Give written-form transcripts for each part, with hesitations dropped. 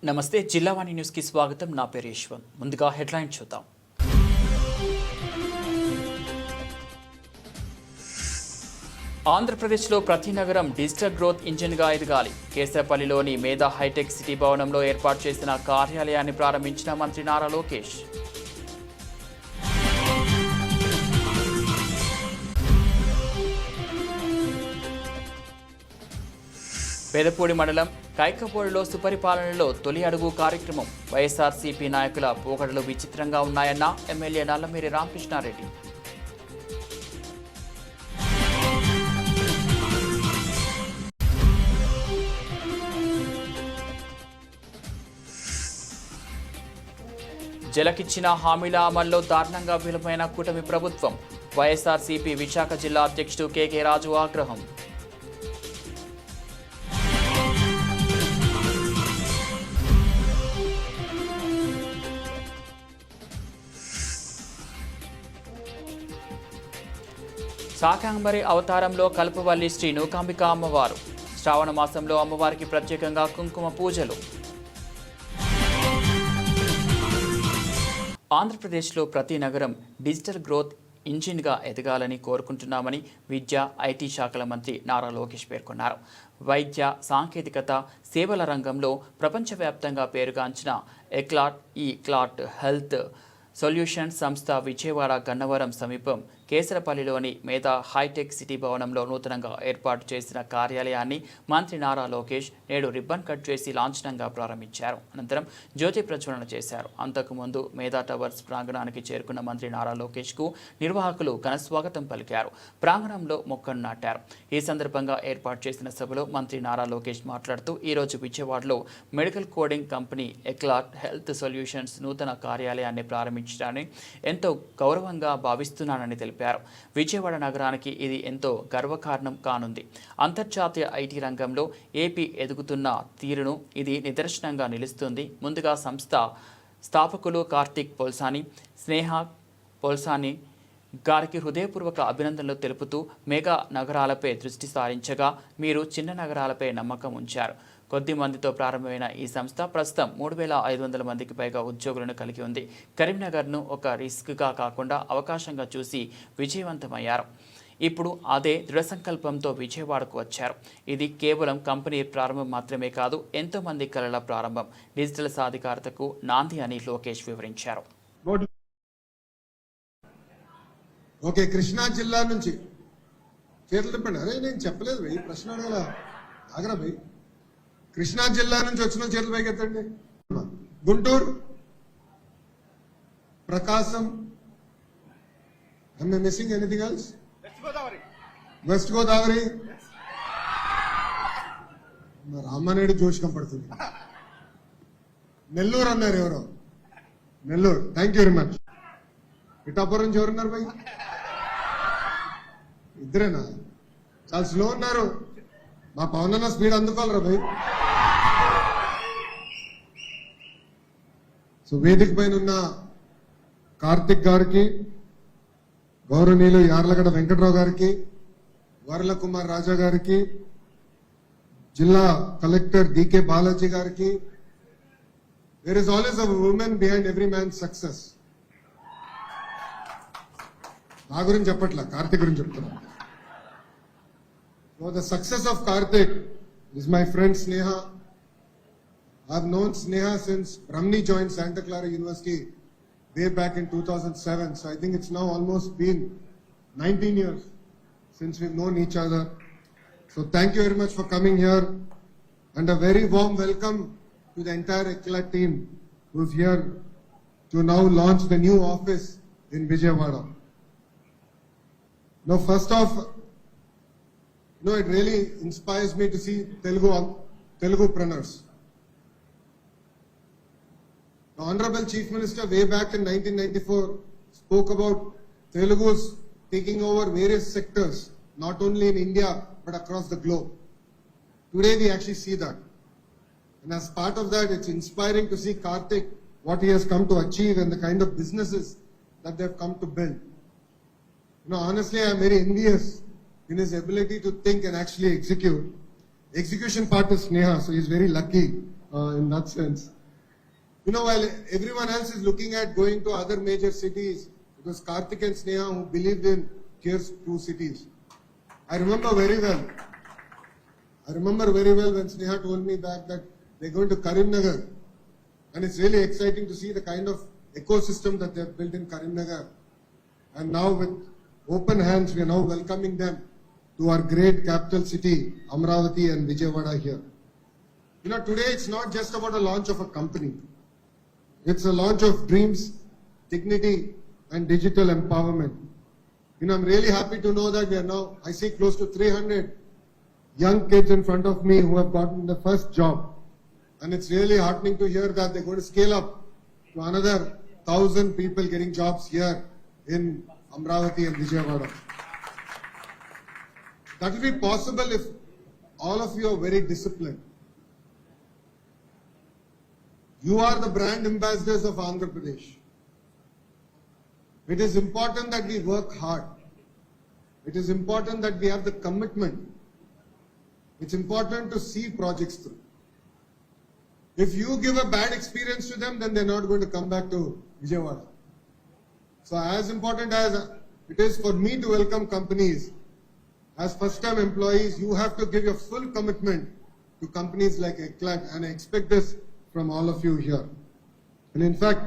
నమస్తే జిల్లావాణి న్యూస్ కి స్వాగతం. నా పేరు యశ్వంత్. ముందుగా హెడ్లైన్ చూద్దాం. ఆంధ్రప్రదేశ్లో ప్రతి నగరం డిజిటల్ గ్రోత్ ఇంజిన్గా ఎదగాలి. కేశవపల్లిలోని మేధా హైటెక్ సిటీ భవనంలో ఏర్పాటు చేసిన కార్యాలయాన్ని ప్రారంభించిన మంత్రి నారా లోకేష్. పెదపూడి మండలం కైకపూడిలో సుపరిపాలనలో తొలి అడుగు కార్యక్రమం. వైఎస్ఆర్సీపీ నాయకుల పోకడలు విచిత్రంగా ఉన్నాయన్న ఎమ్మెల్యే నల్లమిరి రామకృష్ణారెడ్డి. జలకిచ్చిన హామీల అమల్లో దారుణంగా విఫలమైన కూటమి ప్రభుత్వం. వైఎస్ఆర్సీపీ విశాఖ జిల్లా అధ్యక్షుడు కేకే రాజు ఆగ్రహం. శాకాంబరి అవతారంలో కల్పవల్లి శ్రీ నూకాంబిక అమ్మవారు. శ్రావణ మాసంలో అమ్మవారికి ప్రత్యేకంగా కుంకుమ పూజలు. ఆంధ్రప్రదేశ్లో ప్రతి నగరం డిజిటల్ గ్రోత్ ఇంజిన్గా ఎదగాలని కోరుకుంటున్నామని విద్యా ఐటీ శాఖల మంత్రి నారా లోకేష్ పేర్కొన్నారు. వైద్య సాంకేతికత సేవల రంగంలో ప్రపంచవ్యాప్తంగా పేరుగాంచిన ఎక్లాట్ హెల్త్ సొల్యూషన్స్ సంస్థ విజయవాడ గన్నవరం సమీపం కేసరపల్లిలోని మేధా హైటెక్ సిటీ భవనంలో నూతనంగా ఏర్పాటు చేసిన కార్యాలయాన్ని మంత్రి నారా లోకేష్ నేడు రిబ్బన్ కట్ చేసి లాంఛనంగా ప్రారంభించారు. అనంతరం జ్యోతి ప్రజ్వలన చేశారు. అంతకుముందు మేధా టవర్స్ ప్రాంగణానికి చేరుకున్న మంత్రి నారా లోకేష్కు నిర్వాహకులు ఘనస్వాగతం పలికారు. ప్రాంగణంలో మొక్కను నాటారు. ఈ సందర్భంగా ఏర్పాటు చేసిన సభలో మంత్రి నారా లోకేష్ మాట్లాడుతూ ఈరోజు విజయవాడలో medical coding company éclat health solutions నూతన కార్యాలయాన్ని ప్రారంభించడాన్ని ఎంతో గౌరవంగా భావిస్తున్నానని తెలిపారు. విజయవాడ నగరానికి ఇది ఎంతో గర్వకారణం కానుంది. అంతర్జాతీయ ఐటీ రంగంలో ఏపీ ఎదుగుతున్న తీరును ఇది నిదర్శనంగా నిలుస్తుంది. ముందుగా సంస్థ స్థాపకులు కార్తిక్ పోల్సాని, స్నేహ పోల్సాని గారికి హృదయపూర్వక అభినందనలు తెలుపుతూ మెగా నగరాలపై దృష్టి సారించగా మీరు చిన్న నగరాలపై నమ్మకం ఉంచారు. కొద్ది మందితో ప్రారంభమైన ఈ సంస్థ ప్రస్తుతం 3,500 మందికి పైగా ఉద్యోగులను కలిగి ఉంది. కరీంనగర్ను ఒక రిస్క్గా కాకుండా అవకాశంగా చూసి విజయవంతమయ్యారు. ఇప్పుడు అదే దృఢ సంకల్పంతో విజయవాడకు వచ్చారు. ఇది కేవలం కంపెనీ ప్రారంభం మాత్రమే కాదు, ఎంతో మంది కళల ప్రారంభం, డిజిటల్ సాధికారతకు నాంది అని లోకేష్ వివరించారు. ఓకే, కృష్ణా జిల్లా నుంచి చేతులు తిప్పండి. అరే నేను చెప్పలేదు భయ్, ప్రశ్న అడగల ఆగరా భయ్. కృష్ణా జిల్లా నుంచి వచ్చిన చేతులు పైకి ఎత్తండి. Guntur, Prakasam, missing anything else? West Godavari, Ramanaidu జోషికం పడుతుంది. నెల్లూరు అన్నారు ఎవరో, Nellore. Thank you very much. Pithapuram నుంచి ఎవరున్నారు భయ్? ఇద్దరేనా? చాలా స్లో ఉన్నారు. మా పవన్ అన్న స్పీడ్ అందుకోవాలరా భయ్. సో వేదిక పైన ఉన్న కార్తిక్ గారికి, గౌరవనీయులు యార్లగడ్డ వెంకట్రావు గారికి, వరల కుమార్ రాజా గారికి, జిల్లా కలెక్టర్ డికే బాలాజీ గారికి, there is always a women behind every man success. నా గురించి చెప్పట్లా, కార్తిక్ గురించి చెప్తున్నా. So the success of Karthik is my friend Sneha. I've known Sneha since Brahmani joined Santa Clara University way back in 2007. So I think it's now almost been 19 years since we've known each other. So thank you very much for coming here, and a very warm welcome to the entire Eclat team who's here to now launch the new office in Vijayawada. Now first off, it really inspires me to see Telugupreneurs. The Honorable Chief Minister way back in 1994 spoke about Telugus taking over various sectors, not only in India but across the globe. Today we actually see that. And as part of that, it's inspiring to see Karthik, what he has come to achieve and the kind of businesses that they've come to build. Honestly, I'm very envious in his ability to think and actually execute. Execution part is Sneha, so he's very lucky in that sense. You know, while everyone else is looking at going to other major cities, it was Karthik and Sneha who believed in Here's Two Cities. I remember very well when Sneha told me back that they're going to Karimnagar. And it's really exciting to see the kind of ecosystem that they've built in Karimnagar. And now with open hands, we are now welcoming them to our great capital city, Amravati and Vijayawada here. You know, today it's not just about a launch of a company. It's a launch of dreams, dignity, and digital empowerment. You know, I'm really happy to know that we are now, I see close to 300 young kids in front of me who have gotten the first job. And it's really heartening to hear that they're going to scale up to another 1,000 people getting jobs here in Amravati and Vijayawada. That will be possible if all of you are very disciplined. You are the brand ambassadors of Andhra Pradesh. It is important that we work hard. It is important that we have the commitment. It's important to see projects through. If you give a bad experience to them, then they're not going to come back to Vijayawada. So as important as it is for me to welcome companies, as first-time employees, you have to give your full commitment to companies like Eclat, and I expect this from all of you here. And in fact,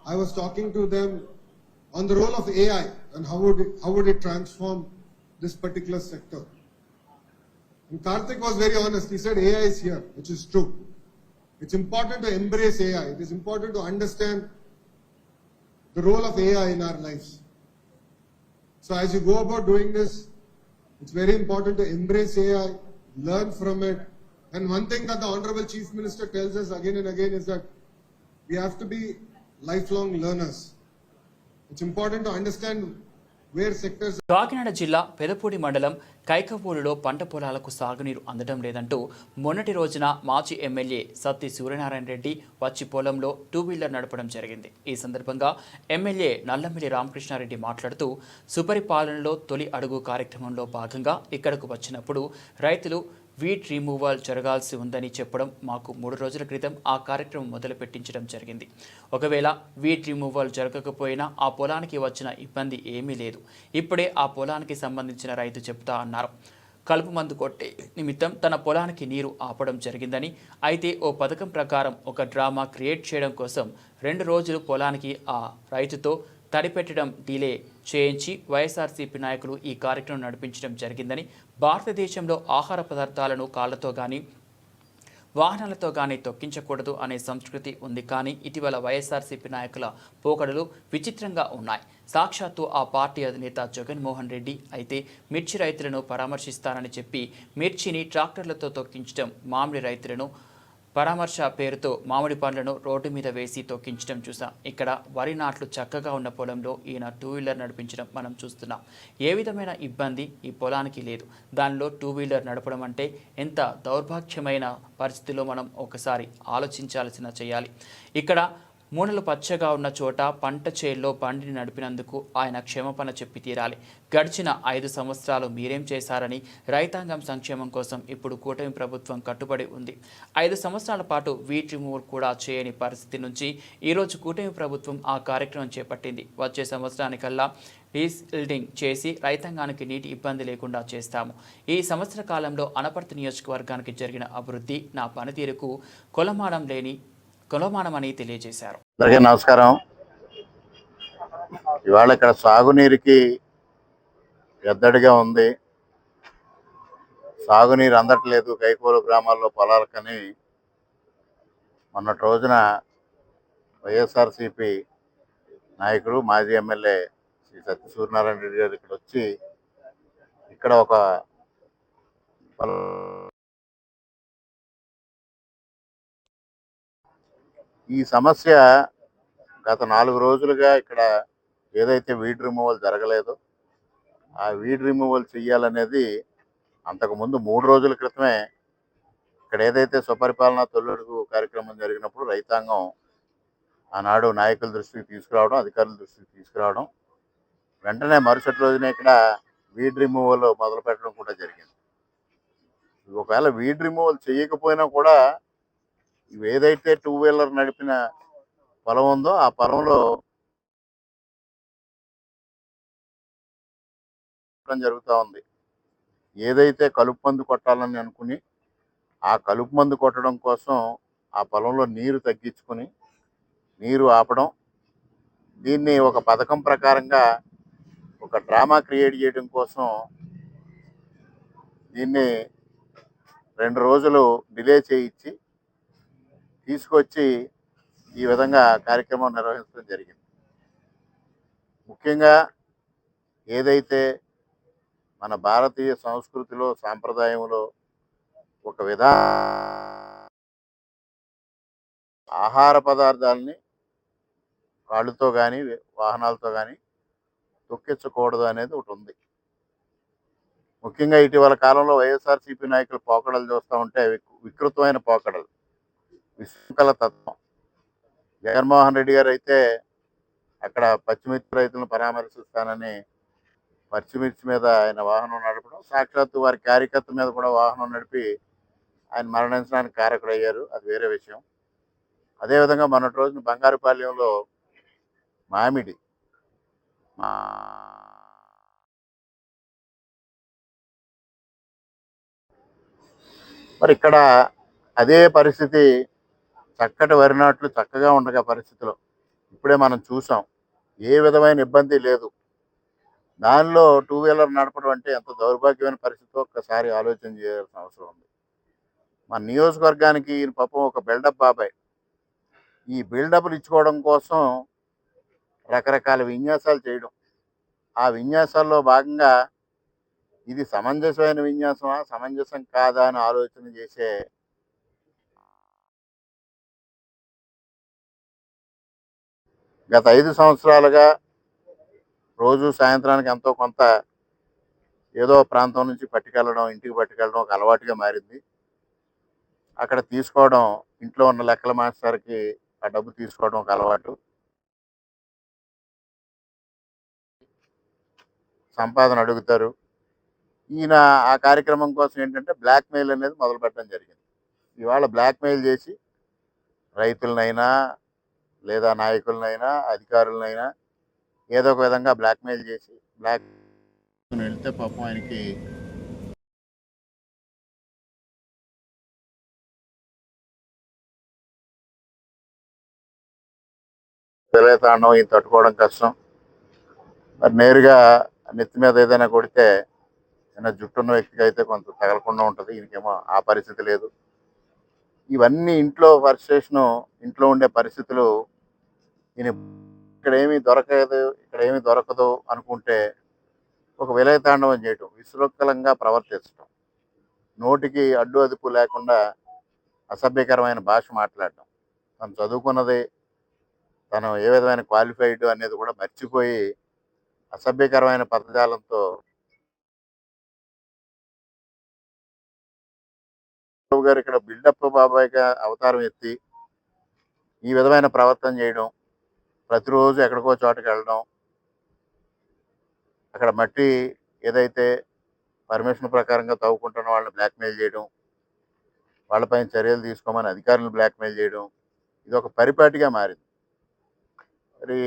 I was talking to them on the role of AI and how would it transform this particular sector. And Karthik was very honest. He said AI is here, which is true. It's important to embrace AI. It is important to understand the role of AI in our lives. So as you go about doing this, it's very important to embrace AI, learn from it. And one thing that the Honorable Chief Minister tells us again and again is that we have to be lifelong learners. It's important to understand where sectors. Kakinada జిల్లా పెదపూడి మండలం కైకపూలులో పంట పొలాలకు సాగునీరు అందడం లేదంటూ మొన్నటి రోజున మాజీ ఎమ్మెల్యే సత్తి సూర్యనారాయణ రెడ్డి వచ్చి పొలంలో 2-వీలర్ నడపడం జరిగింది. ఈ సందర్భంగా ఎమ్మెల్యే నల్లమిల్లి రామకృష్ణారెడ్డి మాట్లాడుతూ సుపరిపాలనలో తొలి అడుగు కార్యక్రమంలో భాగంగా ఇక్కడకు వచ్చినప్పుడు రైతులు వీట్ రిమూవల్ జరగాల్సి ఉందని చెప్పడం మాకు 3 రోజుల క్రితం ఆ కార్యక్రమం మొదలు పెట్టించడం జరిగింది. ఒకవేళ వీట్ రిమూవల్ జరగకపోయినా ఆ పొలానికి వచ్చిన ఇబ్బంది ఏమీ లేదు. ఇప్పుడే ఆ పొలానికి సంబంధించిన రైతు చెప్తా అన్నారు. కలుపు మందు కొట్టే నిమిత్తం తన పొలానికి నీరు ఆపడం జరిగిందని, అయితే ఓ పథకం ప్రకారం ఒక డ్రామా క్రియేట్ చేయడం కోసం 2 రోజులు పొలానికి ఆ రైతుతో తడిపెట్టడం డిలే చేయించి వైఎస్ఆర్సీపీ నాయకులు ఈ కార్యక్రమం నడిపించడం జరిగిందని, భారతదేశంలో ఆహార పదార్థాలను కాళ్లతో కానీ వాహనాలతో కానీ తొక్కించకూడదు అనే సంస్కృతి ఉంది. కానీ ఇటీవల వైఎస్ఆర్సీపీ నాయకుల పోకడలు విచిత్రంగా ఉన్నాయి. సాక్షాత్తు ఆ పార్టీ అధినేత జగన్మోహన్ రెడ్డి అయితే మిర్చి రైతులను పరామర్శిస్తానని చెప్పి మిర్చిని ట్రాక్టర్లతో తొక్కించడం, మామిడి రైతులను పరామర్శ పేరుతో మామిడి పండ్లను రోడ్డు మీద వేసి తొక్కించడం చూసాం. ఇక్కడ వరి నాట్లు చక్కగా ఉన్న పొలంలో ఈయన 2-వీలర్ నడిపించడం మనం చూస్తున్నాం. ఏ విధమైన ఇబ్బంది ఈ పొలానికి లేదు. దానిలో 2-వీలర్ నడపడం అంటే ఎంత దౌర్భాగ్యమైన పరిస్థితిలో మనం ఒకసారి ఆలోచించాల్సిన చేయాలి. ఇక్కడ మూనలు పచ్చగా ఉన్న చోట పంట చేల్లో బండిని నడిపినందుకు ఆయన క్షమాపణ చెప్పి తీరాలి. గడిచిన 5 సంవత్సరాలు మీరేం చేశారని, రైతాంగం సంక్షేమం కోసం ఇప్పుడు కూటమి ప్రభుత్వం కట్టుబడి ఉంది. 5 సంవత్సరాల పాటు వీట్ రిమూవల్ కూడా చేయని పరిస్థితి నుంచి ఈరోజు కూటమి ప్రభుత్వం ఆ కార్యక్రమం చేపట్టింది. వచ్చే సంవత్సరానికల్లా రీసిల్డింగ్ చేసి రైతాంగానికి నీటి ఇబ్బంది లేకుండా చేస్తాము. ఈ సంవత్సర కాలంలో అనపర్తి నియోజకవర్గానికి జరిగిన అభివృద్ధి నా పనితీరుకు కొలమానమని తెలియజేశారు. అందరికీ నమస్కారం. ఇవాళ ఇక్కడ సాగునీరుకి ఎద్దడిగా ఉంది. సాగునీరు అందట్లేదు కైకోలు గ్రామాల్లో పొలాలకని మొన్నటి రోజున వైఎస్ఆర్సీపీ నాయకుడు మాజీ ఎమ్మెల్యే శ్రీ సత్తి సూర్యనారాయణ రెడ్డి గారు ఇక్కడ వచ్చి ఇక్కడ ఒక ఈ సమస్య గత 4 రోజులుగా ఇక్కడ ఏదైతే వీడ్ రిమూవల్ జరగలేదో ఆ వీడ్ రిమూవల్ చెయ్యాలనేది అంతకుముందు 3 రోజుల క్రితమే ఇక్కడ ఏదైతే స్వపరిపాలన తొలడుగు కార్యక్రమం జరిగినప్పుడు రైతాంగం ఆనాడు నాయకుల దృష్టికి తీసుకురావడం, అధికారుల దృష్టికి తీసుకురావడం, వెంటనే మరుసటి రోజునే ఇక్కడ వీడ్ రిమూవల్ మొదలు పెట్టడం కూడా జరిగింది. ఒకవేళ వీడ్ రిమూవల్ చేయకపోయినా కూడా ఇవి ఏదైతే 2-వీలర్ నడిపిన పొలం ఉందో ఆ పొలంలో జరుగుతూ ఉంది. ఏదైతే కలుపు మందు కొట్టాలని అనుకుని ఆ కలుపు మందు కొట్టడం కోసం ఆ పొలంలో నీరు తగ్గించుకుని నీరు ఆపడం, దీన్ని ఒక పథకం ప్రకారంగా ఒక డ్రామా క్రియేట్ చేయడం కోసం దీన్ని 2 రోజులు డిలే చేయించి తీసుకొచ్చి ఈ విధంగా కార్యక్రమం నిర్వహించడం జరిగింది. ముఖ్యంగా ఏదైతే మన భారతీయ సంస్కృతిలో సాంప్రదాయంలో ఒక ఆహార పదార్థాలని కాళ్ళతో కానీ వాహనాలతో కానీ తొక్కించకూడదు అనేది ఒకటి ఉంది. ముఖ్యంగా ఇటీవల కాలంలో వైఎస్ఆర్సీపీ నాయకులు పోకడలు చూస్తూ ఉంటే వికృతమైన పోకడలు, విశృంఖల తత్వం. జగన్మోహన్ రెడ్డి గారు అయితే అక్కడ పచ్చిమిర్చి రైతులను పరామర్శిస్తానని పచ్చిమిర్చి మీద ఆయన వాహనం నడపడం, సాక్షాత్తు వారి కార్యకర్త మీద కూడా వాహనం నడిపి ఆయన మరణించడానికి కారకుడయ్యారు. అది వేరే విషయం. అదేవిధంగా మొన్నటి రోజున బంగారుపాలెంలో మామిడి మరి ఇక్కడ అదే పరిస్థితి, చక్కటి వరి నాట్లు చక్కగా ఉండగా పరిస్థితిలో ఇప్పుడే మనం చూసాం. ఏ విధమైన ఇబ్బంది లేదు. దానిలో 2 వీలర్ నడపడం అంటే ఎంత దౌర్భాగ్యమైన పరిస్థితి ఒక్కసారి ఆలోచన చేయాల్సిన అవసరం ఉంది. మన నియోజకవర్గానికి ఈయన పాపం ఒక బిల్డప్ బాబాయ్. ఈ బిల్డప్లు ఇచ్చుకోవడం కోసం రకరకాల విన్యాసాలు చేయడం, ఆ విన్యాసాల్లో భాగంగా ఇది సమంజసమైన విన్యాసమా సమంజసం కాదా అని ఆలోచన చేసే గత 5 సంవత్సరాలుగా రోజు సాయంత్రానికి ఎంతో కొంత ఏదో ప్రాంతం నుంచి పట్టుకెళ్ళడం, ఇంటికి పట్టుకెళ్ళడం ఒక అలవాటుగా మారింది. అక్కడ తీసుకోవడం, ఇంట్లో ఉన్న లెక్కల మాస్టర్కి ఆ డబ్బు తీసుకోవడం ఒక అలవాటు. సంపాదన అడుగుతారు. ఈయన ఆ కార్యక్రమం కోసం ఏంటంటే బ్లాక్మెయిల్ అనేది మొదలు పెట్టడం జరిగింది. ఇవాళ బ్లాక్మెయిల్ చేసి రైతులనైనా లేదా నాయకులనైనా అధికారులనైనా ఏదో ఒక విధంగా బ్లాక్మెయిల్ చేసి వెళ్తే పాపం ఆయనకి తాండవం ఈయన తట్టుకోవడం కష్టం. మరి నేరుగా నెత్తి మీద ఏదైనా కొడితే ఏదైనా జుట్టున్న వ్యక్తికి అయితే కొంత తగలకుండా ఉంటుంది. ఈయనకేమో ఆ పరిస్థితి లేదు. ఇవన్నీ ఇంట్లో ఫ్రస్ట్రేషను, ఇంట్లో ఉండే పరిస్థితులు. ఈయన ఇక్కడ ఏమీ దొరకదు అనుకుంటే ఒక విలయతాండవం చేయటం, విశృంఖలంగా ప్రవర్తించడం, నోటికి అడ్డు అదుపు లేకుండా అసభ్యకరమైన భాష మాట్లాడటం, తను చదువుకున్నది, తను ఏ విధమైన క్వాలిఫైడ్ అనేది కూడా మర్చిపోయి అసభ్యకరమైన పదజాలంతో బాబు గారు ఇక్కడ బిల్డప్ బాబాయ్గా అవతారం ఎత్తి ఈ విధమైన ప్రవర్తన చేయడం, ప్రతిరోజు ఎక్కడికో చోటకి వెళ్ళడం, అక్కడ మట్టి ఏదైతే పర్మిషన్ ప్రకారంగా తవ్వుకుంటున్న వాళ్ళని బ్లాక్మెయిల్ చేయడం, వాళ్ళపైన చర్యలు తీసుకోమని అధికారులను బ్లాక్మెయిల్ చేయడం, ఇది ఒక పరిపాటిగా మారింది. మరి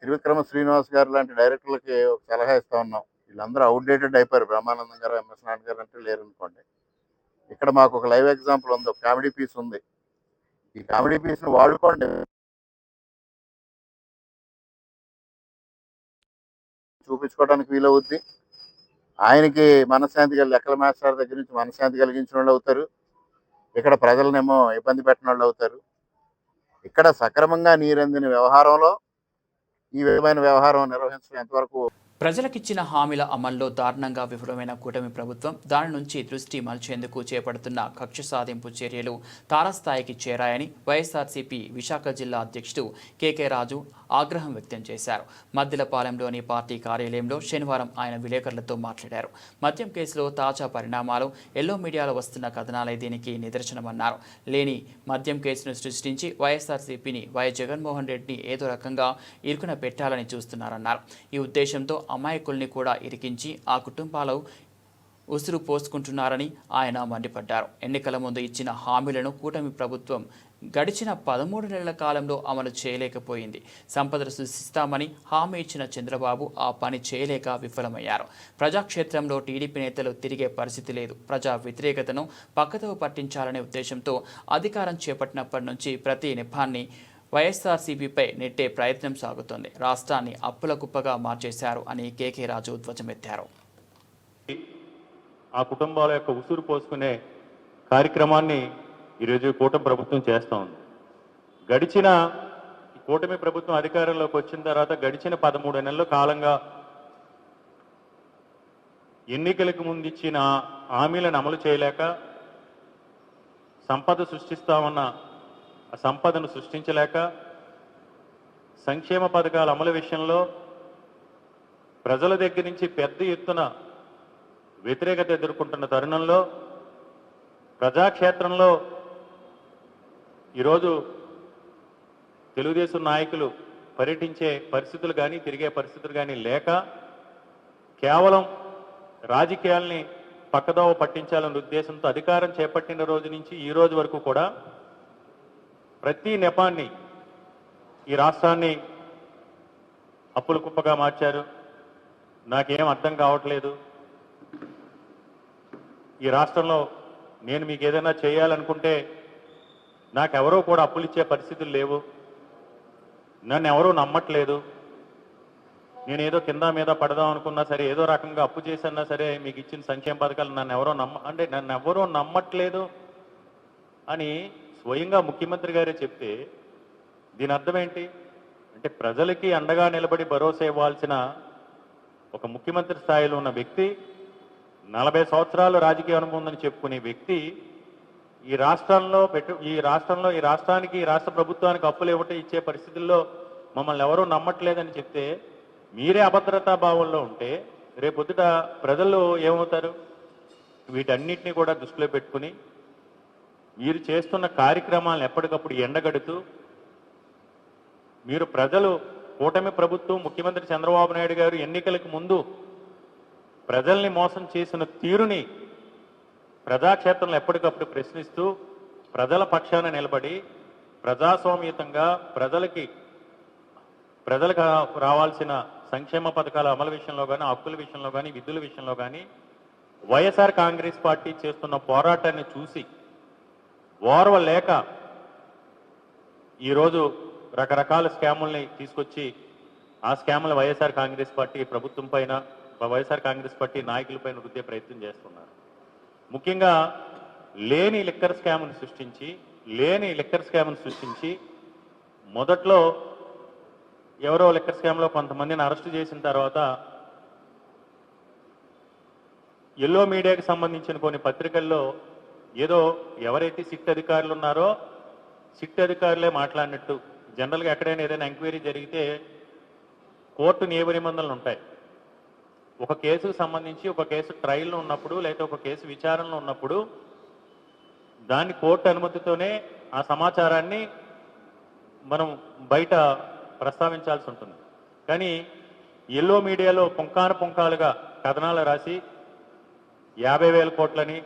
త్రివిక్రమ శ్రీనివాస్ గారు లాంటి డైరెక్టర్లకి ఒక సలహా ఇస్తా ఉన్నాం. వీళ్ళందరూ అవుట్డేటెడ్ అయిపోయారు. బ్రహ్మానందం గారు, ఎంఎస్ నాయుడు గారు అంటే లేరు అనుకోండి. ఇక్కడ మాకు ఒక లైవ్ ఎగ్జాంపుల్ ఉంది, ఒక కామెడీ పీస్ ఉంది. ఈ కామెడీ పీస్ని వాడుకోండి, చూపించుకోవడానికి వీలవుద్ది. ఆయనకి మనశ్శాంతి లెక్కల మాస్టర్ దగ్గర నుంచి మనశ్శాంతి కలిగించిన వాళ్ళు అవుతారు, ఇక్కడ ప్రజలనేమో ఇబ్బంది పెట్టిన వాళ్ళు అవుతారు. ఇక్కడ సక్రమంగా నీరందిన వ్యవహారంలో ఈ విధమైన వ్యవహారం నిర్వహించడం ఎంతవరకు ప్రజలకిచ్చిన హామీల అమల్లో దారుణంగా విఫలమైన కూటమి ప్రభుత్వం దాని నుంచి దృష్టి మళ్చేందుకు చేపడుతున్న కక్ష సాధింపు చర్యలు తారస్థాయికి చేరాయని వైఎస్ఆర్సీపీ విశాఖ జిల్లా అధ్యక్షుడు కేకే రాజు ఆగ్రహం వ్యక్తం చేశారు. మద్దిలపాలెంలోని పార్టీ కార్యాలయంలో శనివారం ఆయన విలేకరులతో మాట్లాడారు. మద్యం కేసులో తాజా పరిణామాలు ఎల్లో మీడియాలో వస్తున్న కథనాలే దీనికి నిదర్శనమన్నారు. లేని మద్యం కేసును సృష్టించి వైఎస్ఆర్సీపీని వైఎస్ జగన్మోహన్ రెడ్డిని ఏదో రకంగా ఇరుకున పెట్టాలని చూస్తున్నారన్నారు. ఈ ఉద్దేశంతో అమాయకుల్ని కూడా ఇరికించి ఆ కుటుంబాలు ఉసురు పోసుకుంటున్నారని ఆయన మండిపడ్డారు. ఎన్నికల ముందు ఇచ్చిన హామీలను కూటమి ప్రభుత్వం గడిచిన 13 నెలల కాలంలో అమలు చేయలేకపోయింది. సంపదను సృష్టిస్తామని హామీ ఇచ్చిన చంద్రబాబు ఆ పని చేయలేక విఫలమయ్యారు. ప్రజాక్షేత్రంలో టీడీపీ నేతలు తిరిగే పరిస్థితి లేదు. ప్రజా వ్యతిరేకతను పక్కతో పట్టించాలనే ఉద్దేశంతో అధికారం చేపట్టినప్పటి నుంచి ప్రతి నెపాన్ని వైఎస్ఆర్సీపీపై నెట్టే ప్రయత్నం సాగుతోంది. రాష్ట్రాన్ని అప్పుల కుప్పగా మార్చేశారు అని కేకే రాజు ధ్వజమెత్తారు. ఆ కుటుంబాల యొక్క ఉసురు పోసుకునే కార్యక్రమాన్ని ఈరోజు కూటమి ప్రభుత్వం చేస్తూ ఉంది. గడిచిన కూటమి ప్రభుత్వం అధికారంలోకి వచ్చిన తర్వాత గడిచిన 13 నెలల కాలంగా ఎన్నికలకు ముందు ఇచ్చిన హామీలను అమలు చేయలేక, సంపద సృష్టిస్తామన్న ఆ సంపదను సృష్టించలేక, సంక్షేమ పథకాల అమలు విషయంలో ప్రజల దగ్గర నుంచి పెద్ద ఎత్తున వ్యతిరేకత ఎదుర్కొంటున్న తరుణంలో ప్రజాక్షేత్రంలో ఈరోజు తెలుగుదేశం నాయకులు పర్యటించే పరిస్థితులు కానీ, తిరిగే పరిస్థితులు కానీ లేక, కేవలం రాజకీయాల్ని పక్కదోవ పట్టించాలనే ఉద్దేశంతో అధికారం చేపట్టిన రోజు నుంచి ఈ రోజు వరకు కూడా ప్రతి నెపాన్ని ఈ రాష్ట్రాన్ని అప్పుల కుప్పగా మార్చారు. నాకేం అర్థం కావట్లేదు. ఈ రాష్ట్రంలో నేను మీకు ఏదైనా చేయాలనుకుంటే నాకెవరో కూడా అప్పులు ఇచ్చే పరిస్థితులు లేవు, నన్ను ఎవరూ నమ్మట్లేదు, నేనేదో కింద మీద పడదాం అనుకున్నా సరే, ఏదో రకంగా అప్పు చేసన్నా సరే మీకు ఇచ్చిన సంక్షేమ పథకాలు నన్ను ఎవరో నమ్మట్లేదు అని స్వయంగా ముఖ్యమంత్రి గారే చెప్తే దీని అర్థం ఏంటి అంటే, ప్రజలకి అండగా నిలబడి భరోసా ఇవ్వాల్సిన ఒక ముఖ్యమంత్రి స్థాయిలో ఉన్న వ్యక్తి, 40 సంవత్సరాలు రాజకీయ అనుభవం ఉందని చెప్పుకునే వ్యక్తి ఈ రాష్ట్రానికి ఈ రాష్ట్ర ప్రభుత్వానికి అప్పులు ఇచ్చే పరిస్థితుల్లో మమ్మల్ని ఎవరూ నమ్మట్లేదని చెప్తే, మీరే అభద్రతా భావంలో ఉంటే రేపొద్దుట ప్రజలు ఏమవుతారు? వీటన్నిటిని కూడా దృష్టిలో పెట్టుకుని మీరు చేస్తున్న కార్యక్రమాలను ఎప్పటికప్పుడు ఎండగడుతూ, మీరు ప్రజలు కూటమి ప్రభుత్వం ముఖ్యమంత్రి చంద్రబాబు నాయుడు గారు ఎన్నికలకు ముందు ప్రజల్ని మోసం చేసిన తీరుని ప్రజాక్షేత్రంలో ఎప్పటికప్పుడు ప్రశ్నిస్తూ ప్రజల పక్షాన నిలబడి ప్రజాస్వామ్యతంగా ప్రజలకు రావాల్సిన సంక్షేమ పథకాల అమలు విషయంలో కానీ, హక్కుల విషయంలో కానీ, విధుల విషయంలో కానీ వైఎస్ఆర్ కాంగ్రెస్ పార్టీ చేస్తున్న పోరాటాన్ని చూసి ఓర్వలేక ఈరోజు రకరకాల స్కాముల్ని తీసుకొచ్చి ఆ స్కాములు వైఎస్ఆర్ కాంగ్రెస్ పార్టీ ప్రభుత్వం పైన, వైఎస్ఆర్ కాంగ్రెస్ పార్టీ నాయకులపైన రుద్దే ప్రయత్నం చేస్తున్నారు. ముఖ్యంగా లేని లిక్కర్ స్కామ్ను సృష్టించి మొదట్లో ఎవరో లిక్కర్ స్కామ్లో కొంతమందిని అరెస్టు చేసిన తర్వాత ఎల్లో మీడియాకి సంబంధించిన కొన్ని పత్రికల్లో ఏదో ఎవరైతే సిట్ అధికారులు ఉన్నారో సిట్ అధికారులే మాట్లాడినట్టు, జనరల్గా ఎక్కడైనా ఏదైనా ఎంక్వైరీ జరిగితే కోర్టు నియమ నిబంధనలు ఉంటాయి. ఒక కేసుకు సంబంధించి ఒక కేసు ట్రయల్లో ఉన్నప్పుడు లేదా ఒక కేసు విచారణలో ఉన్నప్పుడు దాన్ని కోర్టు అనుమతితోనే ఆ సమాచారాన్ని మనం బయట ప్రస్తావించాల్సి ఉంటుంది. కానీ ఎల్లో మీడియాలో పుంకాలుగా కథనాలు రాసి 50,000 కోట్లని,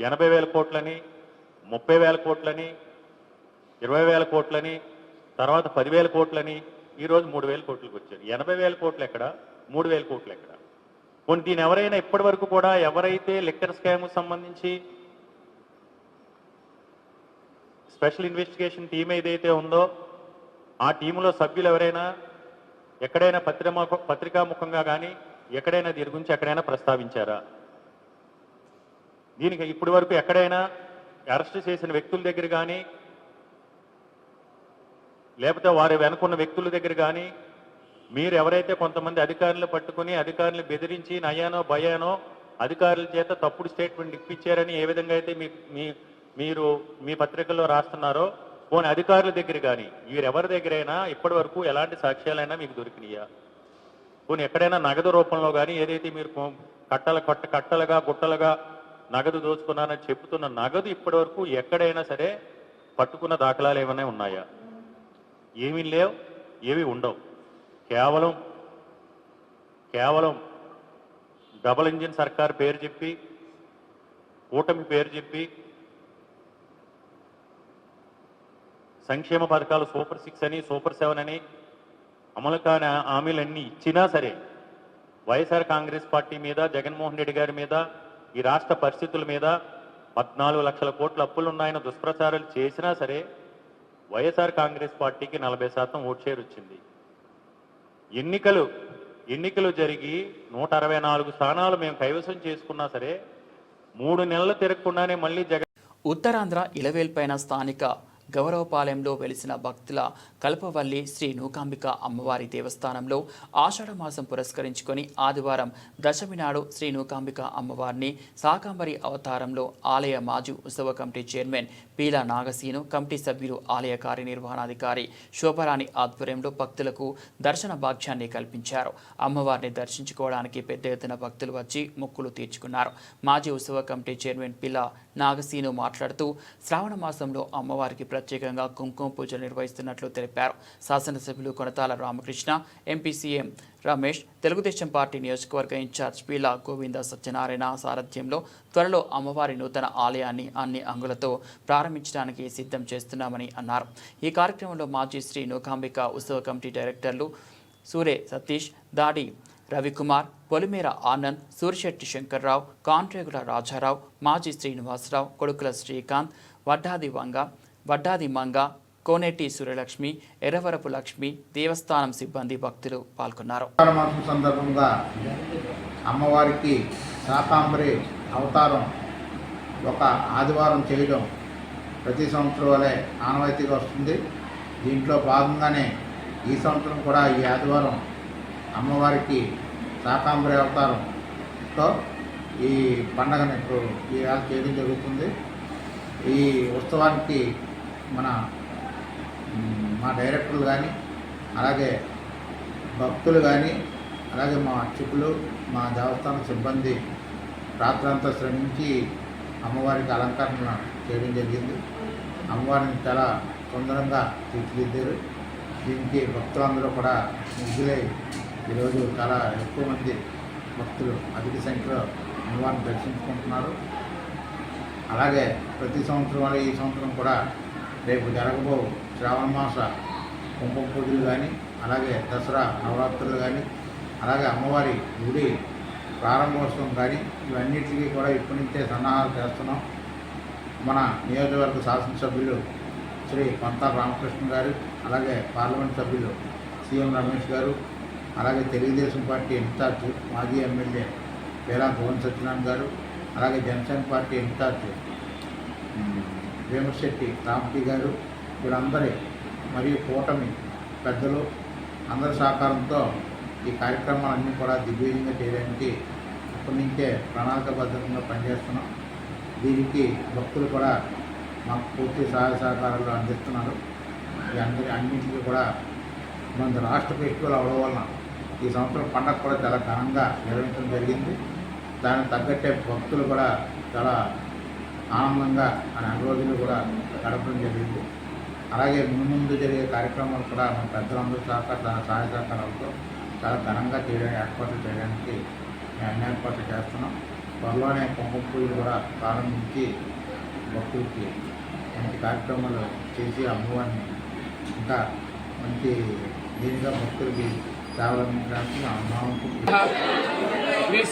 80,000 కోట్లని, 30,000 కోట్లని, 20,000 కోట్లని, తర్వాత 10,000 కోట్లని, ఈరోజు 3,000 కోట్లకు వచ్చారు. 80,000 కోట్లు ఎక్కడ, 3,000 కోట్లు ఎక్కడ? కొన్ని దీని ఎవరైనా ఇప్పటి వరకు కూడా ఎవరైతే లిక్కర్ స్కామ్కు సంబంధించి స్పెషల్ ఇన్వెస్టిగేషన్ టీం ఏదైతే ఉందో ఆ టీంలో సభ్యులు ఎవరైనా ఎక్కడైనా పత్రికాముఖంగా కానీ ఎక్కడైనా దీని గురించి ఎక్కడైనా ప్రస్తావించారా? దీనికి ఇప్పటి వరకు ఎక్కడైనా అరెస్ట్ చేసిన వ్యక్తుల దగ్గర కానీ లేకపోతే వారి వెనుకున్న వ్యక్తుల దగ్గర కానీ మీరు ఎవరైతే కొంతమంది అధికారులు పట్టుకుని అధికారులు బెదిరించి నయానో భయానో అధికారుల చేత తప్పుడు స్టేట్మెంట్ ఇప్పించారని ఏ విధంగా అయితే మీరు మీ పత్రికల్లో రాస్తున్నారో, పోనీ అధికారుల దగ్గర కానీ వీరెవరి దగ్గరైనా ఇప్పటి వరకు ఎలాంటి సాక్ష్యాలైనా మీకు దొరికినాయా? పోనీ ఎక్కడైనా నగదు రూపంలో కానీ ఏదైతే మీరు కట్టలుగా గుట్టలుగా నగదు దోచుకున్నానని చెప్తున్న నగదు ఇప్పటి వరకు ఎక్కడైనా సరే పట్టుకున్న దాఖలాలు ఏమైనా ఉన్నాయా? ఏమీ లేవు, ఏవి ఉండవు. కేవలం డబుల్ ఇంజిన్ సర్కార్ పేరు చెప్పి, కూటమి పేరు చెప్పి సంక్షేమ పథకాలు సూపర్ 6 అని సూపర్ 7 అని అమలు కాని హామీలన్నీ ఇచ్చినా సరే వైఎస్ఆర్ కాంగ్రెస్ పార్టీ మీద, జగన్మోహన్ రెడ్డి గారి మీద, ఈ రాష్ట్ర పరిస్థితుల మీద 14 లక్షల కోట్ల అప్పులు ఉన్నాయని దుష్ప్రచారాలు చేసినా సరే వైఎస్ఆర్ కాంగ్రెస్ పార్టీకి 40% ఓట్ షేర్ వచ్చింది. ఎన్నికలు జరిగి 164 స్థానాలు మేము కైవసం చేసుకున్నా సరే 3 నెలలు తిరగకుండానే మళ్ళీ ఉత్తరాంధ్ర ఇలవేల్పైన స్థానిక గౌరవపాలెంలో వెలిసిన భక్తుల కల్పవల్లి శ్రీ నూకాంబిక అమ్మవారి దేవస్థానంలో ఆషాఢమాసం పురస్కరించుకొని ఆదివారం దశమి నాడు శ్రీ నూకాంబిక అమ్మవారిని శాకాంబరి అవతారంలో ఆలయ మాజీ ఉత్సవ కమిటీ చైర్మన్ పీలా నాగసీను, కమిటీ సభ్యులు, ఆలయ కార్యనిర్వహణాధికారి శోభరాణి ఆధ్వర్యంలో భక్తులకు దర్శన భాగ్యాన్ని కల్పించారు. అమ్మవారిని దర్శించుకోవడానికి పెద్ద ఎత్తున భక్తులు వచ్చి మొక్కులు తీర్చుకున్నారు. మాజీ ఉత్సవ కమిటీ చైర్మన్ పీలా నాగసీను మాట్లాడుతూ శ్రావణ మాసంలో అమ్మవారికి ప్రత్యేకంగా కుంకుమ పూజలు నిర్వహిస్తున్నట్లు తెలిపారు. శాసనసభ్యులు Konathala Ramakrishna, MP CM Ramesh, Telugu Desam party నియోజకవర్గ ఇన్ఛార్జ్ పీలా గోవింద సత్యనారాయణ సారథ్యంలో త్వరలో అమ్మవారి నూతన ఆలయాన్ని అన్ని అంగులతో ప్రారంభించడానికి సిద్ధం చేస్తున్నామని అన్నారు. ఈ కార్యక్రమంలో మాజీ శ్రీ నూకాంబిక ఉత్సవ కమిటీ డైరెక్టర్లు సూరే సతీష్, దాడి రవికుమార్, పొలిమేర ఆనంద్, సూరిశెట్టి శంకర్రావు, కాంట్రేగుల రాజారావు, మాజీ శ్రీనివాసరావు, కొడుకుల శ్రీకాంత్, వడ్డాది మంగ, కోనేటి సూర్యలక్ష్మి, ఎర్రవరపు లక్ష్మి, దేవస్థానం సిబ్బంది, భక్తులు పాల్గొన్నారు. మాసం సందర్భంగా అమ్మవారికి శాకాంబరి అవతారం ఒక ఆదివారం చేయడం ప్రతి సంవత్సరం వలె ఆనవాయితీగా వస్తుంది. దీంట్లో భాగంగానే ఈ సంవత్సరం కూడా ఈ ఆదివారం అమ్మవారికి శాకాంబరి అవతారంతో ఈ పండగను ఇప్పుడు ఈవేళ చేయడం జరుగుతుంది. ఈ ఉత్సవానికి మా డైరెక్టర్లు కానీ, అలాగే భక్తులు కానీ, అలాగే మా అర్చకులు, మా దేవస్థాన సిబ్బంది రాత్రంతా శ్రమించి అమ్మవారికి అలంకరణ చేయడం జరిగింది. అమ్మవారిని చాలా సుందరంగా తీర్చిదిద్దారు. దీనికి భక్తులందరూ కూడా ముగ్గులై ఈరోజు చాలా ఎక్కువ మంది భక్తులు అధిక సంఖ్యలో అమ్మవారిని దర్శించుకుంటున్నారు. అలాగే ప్రతి సంవత్సరం ఈ సంవత్సరం కూడా రేపు జరగబో శ్రావణ మాస కుంకుమ పూజలు కానీ, అలాగే దసరా నవరాత్రులు కానీ, అలాగే అమ్మవారి గుడి ప్రారంభోత్సవం కానీ ఇవన్నిటికీ కూడా ఇప్పటి నుంచే సన్నాహాలు చేస్తున్నాం. మన నియోజకవర్గ శాసనసభ్యులు శ్రీ కొంతాల రామకృష్ణ గారు, అలాగే పార్లమెంట్ సభ్యులు సీఎం రమేష్ గారు, అలాగే తెలుగుదేశం పార్టీ ఇన్ఛార్జ్ మాజీ ఎమ్మెల్యే పీలా గోవింద సత్యనారాయణ గారు, అలాగే జనసేన పార్టీ ఇన్ఛార్జ్ వేమశెట్టి రామపి గారు, వీళ్ళందరి మరియు కూటమి పెద్దలు అందరి సహకారంతో ఈ కార్యక్రమాలన్నీ కూడా దిగ్విజయంగా చేయడానికి ఇప్పటి నుంచే ప్రణాళికాబద్ధంగా పనిచేస్తున్నాం. దీనికి భక్తులు కూడా మాకు పూర్తి సహాయ సహకారాలు అందిస్తున్నారు. ఈ అన్నింటికీ కూడా మన రాష్ట్ర ఫెస్టివల్ అవడం వలన ఈ సంవత్సరం పండగ కూడా చాలా ఘనంగా నిర్వహించడం జరిగింది. దానికి తగ్గట్టే భక్తులు కూడా చాలా ఆనందంగా అన్ని రోజులు కూడా గడపడం జరిగింది. అలాగే ముందు జరిగే కార్యక్రమాలు కూడా మన పెద్దలందరూ సహాయ సహకారాలతో చాలా ఘనంగా ఏర్పాట్లు చేయడానికి మేము అన్ని ఏర్పాట్లు చేస్తున్నాం. త్వరలోనే కుంకుమ పూజలు కూడా ప్రారంభించి భక్తులకి మంచి కార్యక్రమాలు చేసి అమ్మవారిని ఇంకా మంచి దీనిగా భక్తులకి సేవలు అందించడానికి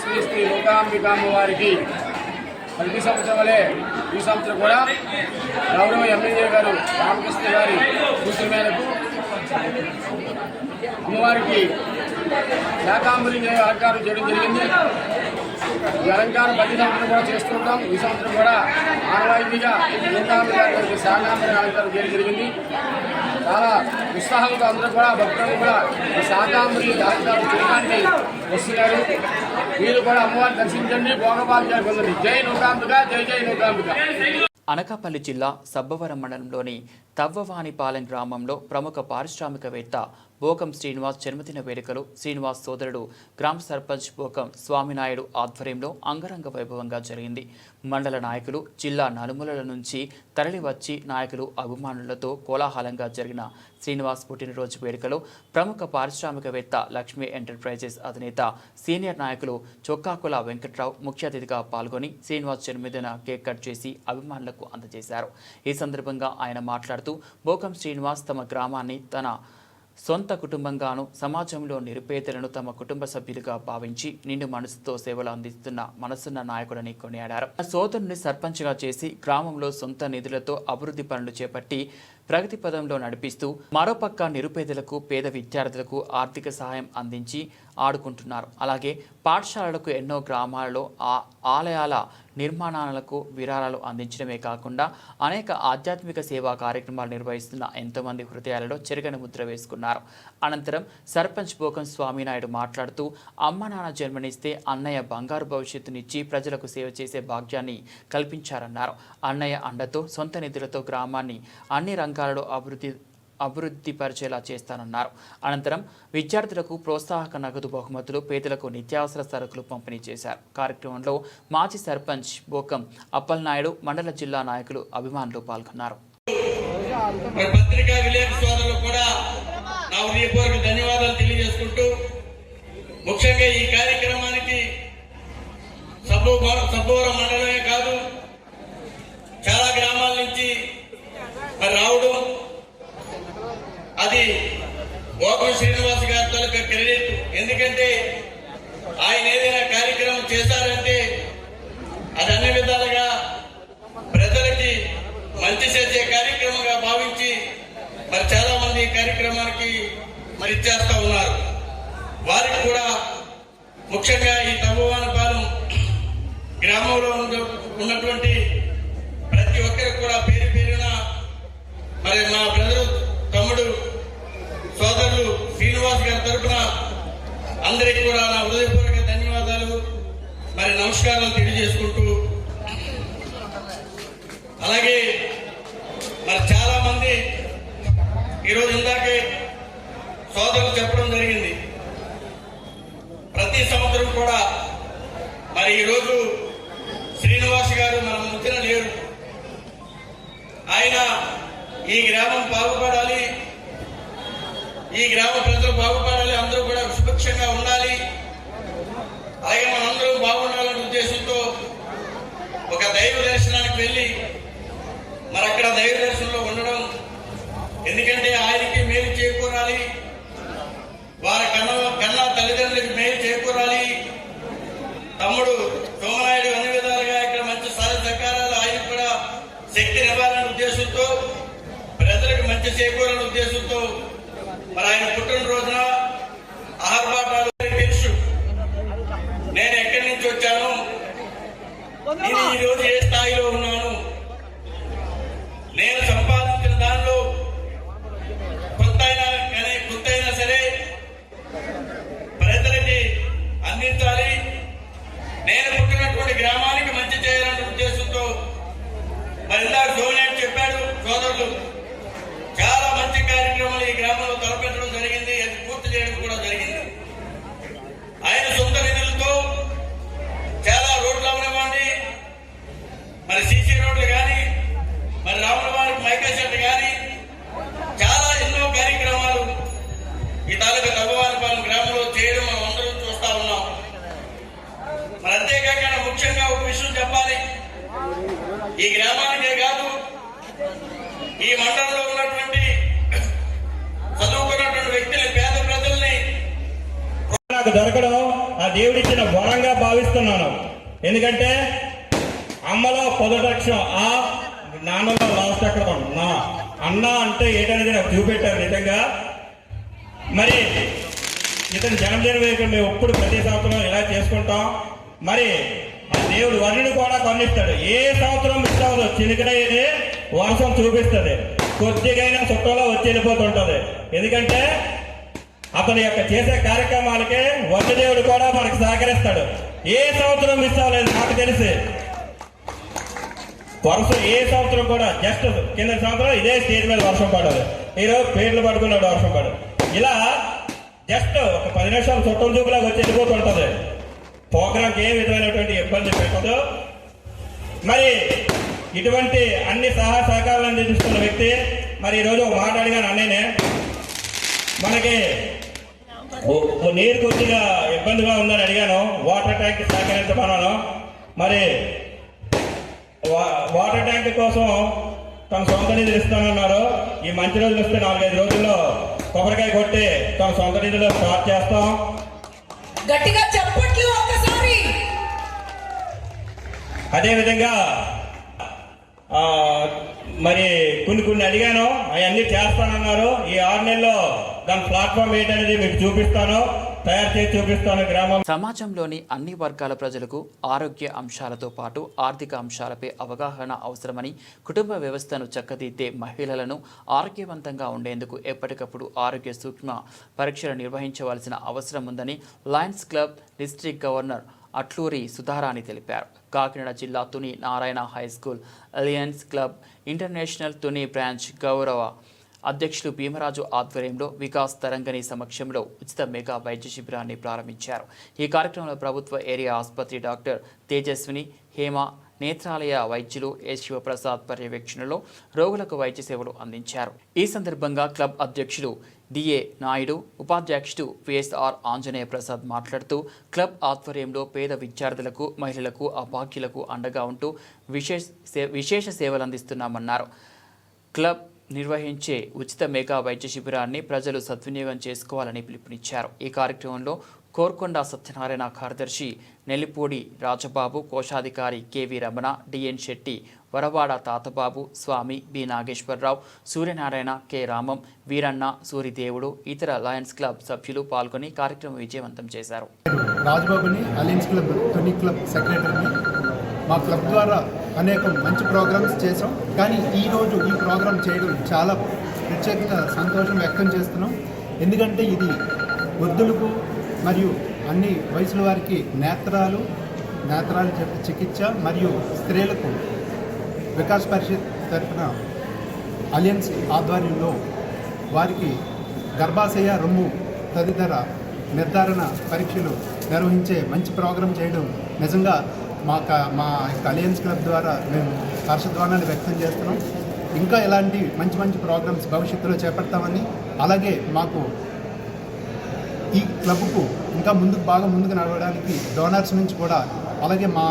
శ్రీ నూకాంబిక అమ్మవారికి ప్రతి సంవత్సరం వలె ఈ సంవత్సరం కూడా గౌరవ ఎమ్మెల్యే గారు రామకృష్ణ గారి సూచన మేరకు అమ్మవారికి శాకాంబరి అలంకారం చేయడం జరిగింది. ఈ అలంకారం ప్రతి సంవత్సరం కూడా చేస్తుంటాం. ఈ సంవత్సరం కూడా ఆనవాయితీగా నూకాంబిక గారికి శాకాంబరి అలంకారం చేయడం జరిగింది. చాలా ఉత్సాహంగా అందరూ కూడా భక్తులు కూడా ఈ శాకాంబరి అలంకారం చేయడానికి వస్తున్నారు. మీరు కూడా అమ్మవారిని దర్శించండి, భోగభాగ్యాలు పొందండి. జై నూకాంబిక, జై జై నూకాంబిక. అనకాపల్లి జిల్లా సబ్బవరం మండలంలోని తవ్వవానిపాలెం గ్రామంలో ప్రముఖ పారిశ్రామికవేత్త బోకం శ్రీనివాస్ జన్మదిన వేడుకలు శ్రీనివాస్ సోదరుడు గ్రామ సర్పంచ్ బోకం స్వామినాయుడు ఆధ్వర్యంలో అంగరంగ వైభవంగా జరిగింది. మండల నాయకులు జిల్లా నలుమూలల నుంచి తరలివచ్చి నాయకులు అభిమానులతో కోలాహలంగా జరిగిన శ్రీనివాస్ పుట్టినరోజు వేడుకలో ప్రముఖ పారిశ్రామికవేత్త లక్ష్మీ ఎంటర్ప్రైజెస్ అధినేత సీనియర్ నాయకులు చొక్కాకుల వెంకట్రావు ముఖ్య అతిథిగా పాల్గొని శ్రీనివాస్ జన్మదిన కేక్ కట్ చేసి అభిమానులకు అందజేశారు. ఈ సందర్భంగా ఆయన మాట్లాడుతూ మాట్లాడుతూ బోకం శ్రీనివాస్ తమ గ్రామాన్ని తన సొంత కుటుంబంగాను సమాజంలో నిరుపేదలను తమ కుటుంబ సభ్యులుగా భావించి నిండు మనసుతో సేవలు అందిస్తున్న మనసున్న నాయకుడని కొనియాడారు. సోదరుని సర్పంచ్గా చేసి గ్రామంలో సొంత నిధులతో అభివృద్ధి పనులు చేపట్టి ప్రగతి పదంలో నడిపిస్తూ మరోపక్క నిరుపేదలకు పేద విద్యార్థులకు ఆర్థిక సహాయం అందించి ఆడుకుంటున్నారు. అలాగే పాఠశాలలకు ఎన్నో గ్రామాలలో ఆలయాల నిర్మాణాలకు విరాళాలు అందించడమే కాకుండా అనేక ఆధ్యాత్మిక సేవా కార్యక్రమాలు నిర్వహిస్తున్న ఎంతోమంది హృదయాలలో చెరగని ముద్ర వేసుకున్నారు. అనంతరం సర్పంచ్ బోకం స్వామినాయుడు మాట్లాడుతూ అమ్మ నాన్న జన్మనిస్తే అన్నయ్య బంగారు భవిష్యత్తునిచ్చి ప్రజలకు సేవ చేసే భాగ్యాన్ని కల్పించారన్నారు. అన్నయ్య అండతో సొంత నిధులతో గ్రామాన్ని అన్ని రంగాలలో అభివృద్ధి పరిచేలా చేస్తానన్నారు. అనంతరం విద్యార్థులకు ప్రోత్సాహక నగదు బహుమతులు, పేదలకు నిత్యావసర సరుకులు పంపిణీ చేశారు. కార్యక్రమంలో మాజీ సర్పంచ్ బోకం అప్పలనాయుడు, మండల జిల్లా నాయకులు, అభిమానులు పాల్గొన్నారు. పత్రికా విలేకరు సోదరులకు కూడా నా హృదయపూర్వక ధన్యవాదాలు తెలియజేసుకుంటూ, ముఖ్యంగా ఈ కార్యక్రమానికి సబ్బవరం మండలమే కాదు చాలా గ్రామాల నుంచి రావడం, అది బోకం శ్రీనివాస్ గారి తాలూకా క్రెడిట్. ఎందుకంటే ఆయన ఏదైనా కార్యక్రమం చేశారంటే అది అన్ని విధాలుగా ప్రజలకి మంచి చేసే కార్యక్రమంగా భావించి మరి చాలా మంది ఈ కార్యక్రమానికి మరి ఇచ్చేస్తా ఉన్నారు. వారికి కూడా ముఖ్యంగా ఈ తవ్వవానపాలెం గ్రామంలో ఉన్నటువంటి ప్రతి ఒక్కరికి కూడా పేరు పేరున మరి మా బ్రదరు తమ్ముడు సోదరులు శ్రీనివాస్ గారి తరఫున అందరికీ కూడా నా హృదయపూర్వక ధన్యవాదాలు మరి నమస్కారాలు తెలియజేసుకుంటూ, అలాగే మరి చాలా మంది ఈరోజు ఇందాకే సోదరులు చెప్పడం జరిగింది. ప్రతి సంవత్సరం కూడా మరి ఈరోజు శ్రీనివాస్ గారు మన మధ్యన లేరు. ఆయన ఈ గ్రామం బాగుపడాలి, ఈ గ్రామ ప్రజలు బాగుపడాలి, అందరూ కూడా సుభిక్షంగా ఉండాలి, అలాగే మనందరూ బాగుండాలనే ఉద్దేశంతో ఒక దైవ దర్శనానికి వెళ్ళి మరి అక్కడ దైవ దర్శనంలో ఉండడం, ఎందుకంటే ఆయనకి మేలు చేకూరాలి, వారి కన్నా తల్లిదండ్రులకి మేలు చేకూరాలి. తమ్ముడు సోమనాయుడు అన్ని విధాలుగా ఇక్కడ మంచి సహాయ సహకారాలు ఆయనకు కూడా శక్తి ఇవ్వాలనే ఉద్దేశంతో, ప్రజలకు మంచి చేకూరాలనే ఉద్దేశంతో మరి ఆయన పుట్టినరోజున ఆహారపాఠాలు తెలుసు. నేను ఎక్కడి నుంచి వచ్చాను, నేను ఈ రోజు ఏ స్థాయిలో ఉన్నాను, నేను సంపాదించిన దానిలో కొంతైనా సరే ప్రజలకి అందించాలి, నేను పుట్టినటువంటి గ్రామానికి మంచి చేయాలనే ఉద్దేశంతో మరి ఇందాక సోమనాయుడు చెప్పాడు, సోదరులు చాలా మంచి కార్యక్రమాలు ఈ గ్రామంలో తలపెట్టడం జరిగింది, అది పూర్తి చేయడం కూడా జరిగింది. ఆయన సొంత నిధులతో చాలా రోడ్లు అవనివ్వండి, మరి సీసీ రోడ్లు కానీ, మరి రాములవారికి మైకా చెట్టు కానీ, చాలా ఎన్నో కార్యక్రమాలు ఈ తాలూకా తవ్వవానపాలెం గ్రామంలో చేయడం మనం అందరం చూస్తా ఉన్నాం. మరి అంతేకాకుండా ముఖ్యంగా ఒక విషయం చెప్పాలి, ఈ గ్రామానికే కాదు ఈ మండలంలో ఉన్నటువంటి చదువుకున్నటువంటి వ్యక్తులు, పేద ప్రజల్ని నాకు దొరకడం ఆ దేవుడిచ్చిన వరంగా భావిస్తున్నాను. ఎందుకంటే అమ్మలో పొదటక్షం, ఆ నాన్నలో లాస్ట్ అక్షరం నా, అన్న అంటే ఏంటనేది నాకు చూపెట్టారు నిజంగా. మరి ఇతని జన్మదిన వేడుకలు మేము ఎప్పుడు ప్రతి సంవత్సరం ఇలా చేసుకుంటాం. మరి ఆ దేవుడు వరుణుడు కూడా కరుణిస్తాడు. ఏ సంవత్సరం మిస్ అవ్వదు, చినుకడైతే వర్షం చూపిస్తుంది, కొద్దిగైనా చుట్టంలో వచ్చి వెళ్ళిపోతుంటది. ఎందుకంటే అతని యొక్క చేసే కార్యక్రమాలకి వరుణదేవుడు కూడా మనకు సహకరిస్తాడు. ఏ సంవత్సరం మిస్ అవ్వలేదు నాకు తెలిసి. వర్షం ఏ సంవత్సరం కూడా జస్ట్ కింద సంవత్సరం ఇదే స్టేజ్ మీద వర్షం పడదు, ఈరోజు పేర్లు పడుకున్నాడు వర్షం పడదు. ఇలా జస్ట్ ఒక 10 నిమిషాలు చుట్టం చూపులాగా వచ్చి వెళ్ళిపోతుంటది. ప్రోగ్రాంకి ఏ విధమైనటువంటి ఇబ్బంది పెట్టదు. మరి ఇటువంటి అన్ని సహకారాలు అందిస్తున్న వ్యక్తి. మరి ఈరోజు ఒక మాట అడిగాను అన్నయ్యనే, మనకి నీరు కొద్దిగా ఇబ్బందిగా ఉందని అడిగాను, వాటర్ ట్యాంక్ సహకరించమన్నాను. మరి వాటర్ ట్యాంక్ కోసం తన సొంత నిధులు ఇస్తానన్నారు. ఈ మంచి రోజులు వస్తే 4-5 రోజుల్లో కొబ్బరికాయ కొట్టి తన సొంత నిధులు స్టార్ట్ చేస్తాం. గట్టిగా చెప్పట్లు ఒక్కసారి. అదేవిధంగా మరి కొన్ని అడిగాను, అవన్నీ చేస్తానన్నారు. ఈ 6 నెలల్లో దాని ప్లాట్ఫామ్ ఏంటనేది మీకు చూపిస్తాను, తయారు చేసి చూపిస్తాను. గ్రామం సమాజంలోని అన్ని వర్గాల ప్రజలకు ఆరోగ్య అంశాలతో పాటు ఆర్థిక అంశాలపై అవగాహన అవసరమని, కుటుంబ వ్యవస్థను చక్కదిద్దే మహిళలను ఆరోగ్యవంతంగా ఉండేందుకు ఎప్పటికప్పుడు ఆరోగ్య సూక్ష్మ పరీక్షలు నిర్వహించవలసిన అవసరం ఉందని lions club district governor Atluri Sudharani తెలిపారు. కాకినాడ జిల్లా Tuni Narayana high school alliance club international Tuni branch గౌరవ అధ్యక్షులు భీమరాజు ఆధ్వర్యంలో వికాస్ తరంగని సమక్షంలో ఉచిత మెగా వైద్య శిబిరాన్ని ప్రారంభించారు. ఈ కార్యక్రమంలో ప్రభుత్వ ఏరియా ఆసుపత్రి డాక్టర్ తేజస్విని, హేమ, నేత్రాలయ వైద్యులు ఎస్ శివప్రసాద్ పర్యవేక్షణలో రోగులకు వైద్య సేవలు అందించారు. ఈ సందర్భంగా క్లబ్ అధ్యక్షులు డిఏ నాయుడు, ఉపాధ్యక్షుడు పిఎస్ఆర్ ఆంజనేయ ప్రసాద్ మాట్లాడుతూ క్లబ్ ఆధ్వర్యంలో పేద విద్యార్థులకు, మహిళలకు, అభాగ్యులకు అండగా ఉంటూ విశేష సేవలు అందిస్తున్నామన్నారు. క్లబ్ నిర్వహించే ఉచిత మెగా వైద్య శిబిరాన్ని ప్రజలు సద్వినియోగం చేసుకోవాలని పిలుపునిచ్చారు. ఈ కార్యక్రమంలో కోర్కొండ సత్యనారాయణ కార్యదర్శి నెల్లిపూడి రాజబాబు, కోశాధికారి కెవి రమణ, డిఎన్ శెట్టి, వరవాడ తాతబాబు, స్వామి, బి నాగేశ్వరరావు, సూర్యనారాయణ, కె రామం, వీరన్న, సూరిదేవుడు, ఇతర లయన్స్ క్లబ్ సభ్యులు పాల్గొని కార్యక్రమం విజయవంతం చేశారు. రాజబాబుని అలయన్స్ క్లబ్ తుని క్లబ్ సెక్రటరీని. మా క్లబ్ ద్వారా అనేక మంచి ప్రోగ్రామ్స్ చేసాం, కానీ ఈరోజు ఈ ప్రోగ్రాం చేయడం చాలా ప్రత్యేకంగా సంతోషం వ్యక్తం చేస్తున్నాం. ఎందుకంటే ఇది వృద్ధులకు మరియు అన్ని వయసుల వారికి నేత్రాల చికిత్స మరియు స్త్రీలకు వికాస్ పరిషత్ తరఫున అలయన్స్ ఆధ్వర్యంలో వారికి గర్భాశయ, రొమ్ము తదితర నిర్ధారణ పరీక్షలు నిర్వహించే మంచి ప్రోగ్రాం చేయడం నిజంగా మా అలయన్స్ క్లబ్ ద్వారా మేము హర్షధ్వానాన్ని వ్యక్తం చేస్తున్నాం. ఇంకా ఇలాంటి మంచి ప్రోగ్రామ్స్ భవిష్యత్తులో చేపడతామని, అలాగే మాకు ఈ క్లబ్కు ఇంకా బాగా ముందుకు నడవడానికి డోనర్స్ నుంచి కూడా, అలాగే మా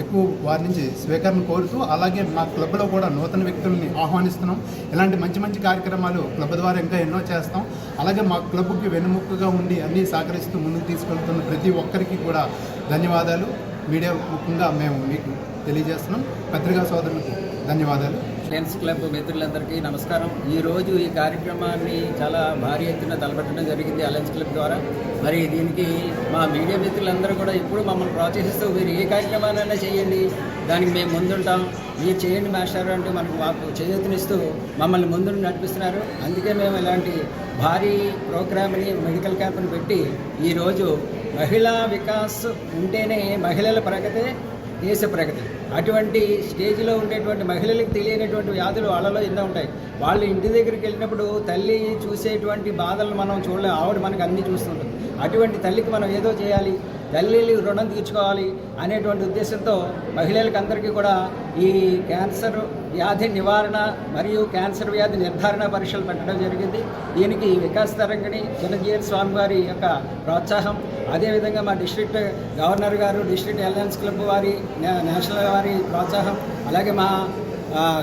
ఎక్కువ వారి నుంచి స్వీకరణ కోరుతూ, అలాగే మా క్లబ్లో కూడా నూతన వ్యక్తుల్ని ఆహ్వానిస్తున్నాం. ఇలాంటి మంచి కార్యక్రమాలు క్లబ్ ద్వారా ఇంకా ఎన్నో చేస్తాం. అలాగే మా క్లబ్కి వెన్నుముక్కగా ఉండి అన్నీ సహకరిస్తూ ముందుకు తీసుకెళ్తున్న ప్రతి ఒక్కరికి కూడా ధన్యవాదాలు. మీడియా ముఖ్యంగా మేము మీకు తెలియజేస్తున్నాం. పత్రికా సోదరులకు ధన్యవాదాలు. లయన్స్ క్లబ్ మిత్రులందరికీ నమస్కారం. ఈరోజు ఈ కార్యక్రమాన్ని చాలా భారీ ఎత్తున తలపెట్టడం జరిగింది అలయన్స్ క్లబ్ ద్వారా. మరి దీనికి మా మీడియా మిత్రులందరూ కూడా ఇప్పుడు మమ్మల్ని ప్రోత్సహిస్తూ మీరు ఏ కార్యక్రమాలైనా చేయండి, దానికి మేము ముందుంటాం, మీరు చేయండి మాస్టర్ అంటూ మాకు చేయూతనిస్తూ మమ్మల్ని ముందు నడిపిస్తున్నారు. అందుకే మేము ఇలాంటి భారీ ప్రోగ్రామ్ని, మెడికల్ క్యాంప్ని పెట్టి ఈరోజు మహిళా వికాస్ ఉంటేనే మహిళల ప్రగతే దేశ ప్రగతి. అటువంటి స్టేజ్లో ఉండేటువంటి మహిళలకు తెలియనటువంటి వ్యాధులు వాళ్ళలో ఎన్నో ఉంటాయి. వాళ్ళు ఇంటి దగ్గరికి వెళ్ళినప్పుడు తల్లి చూసేటువంటి బాధలను మనం చూడలేం, ఆవిడ మనకు అన్నీ చూస్తుంటుంది. అటువంటి తల్లికి మనం ఏదో చేయాలి, తల్లి రుణం తీర్చుకోవాలి అనేటువంటి ఉద్దేశంతో మహిళలకు అందరికీ కూడా ఈ క్యాన్సర్ వ్యాధి నివారణ మరియు క్యాన్సర్ వ్యాధి నిర్ధారణ పరీక్షలు పెట్టడం జరిగింది. దీనికి వికాస్ తరంగిణి చిన్నజీయర్ స్వామి వారి యొక్క ప్రోత్సాహం, అదేవిధంగా మా డిస్ట్రిక్ట్ గవర్నర్ గారు, డిస్ట్రిక్ట్ అలయన్స్ క్లబ్ వారి, నేషనల్ వారి ప్రోత్సాహం, అలాగే మా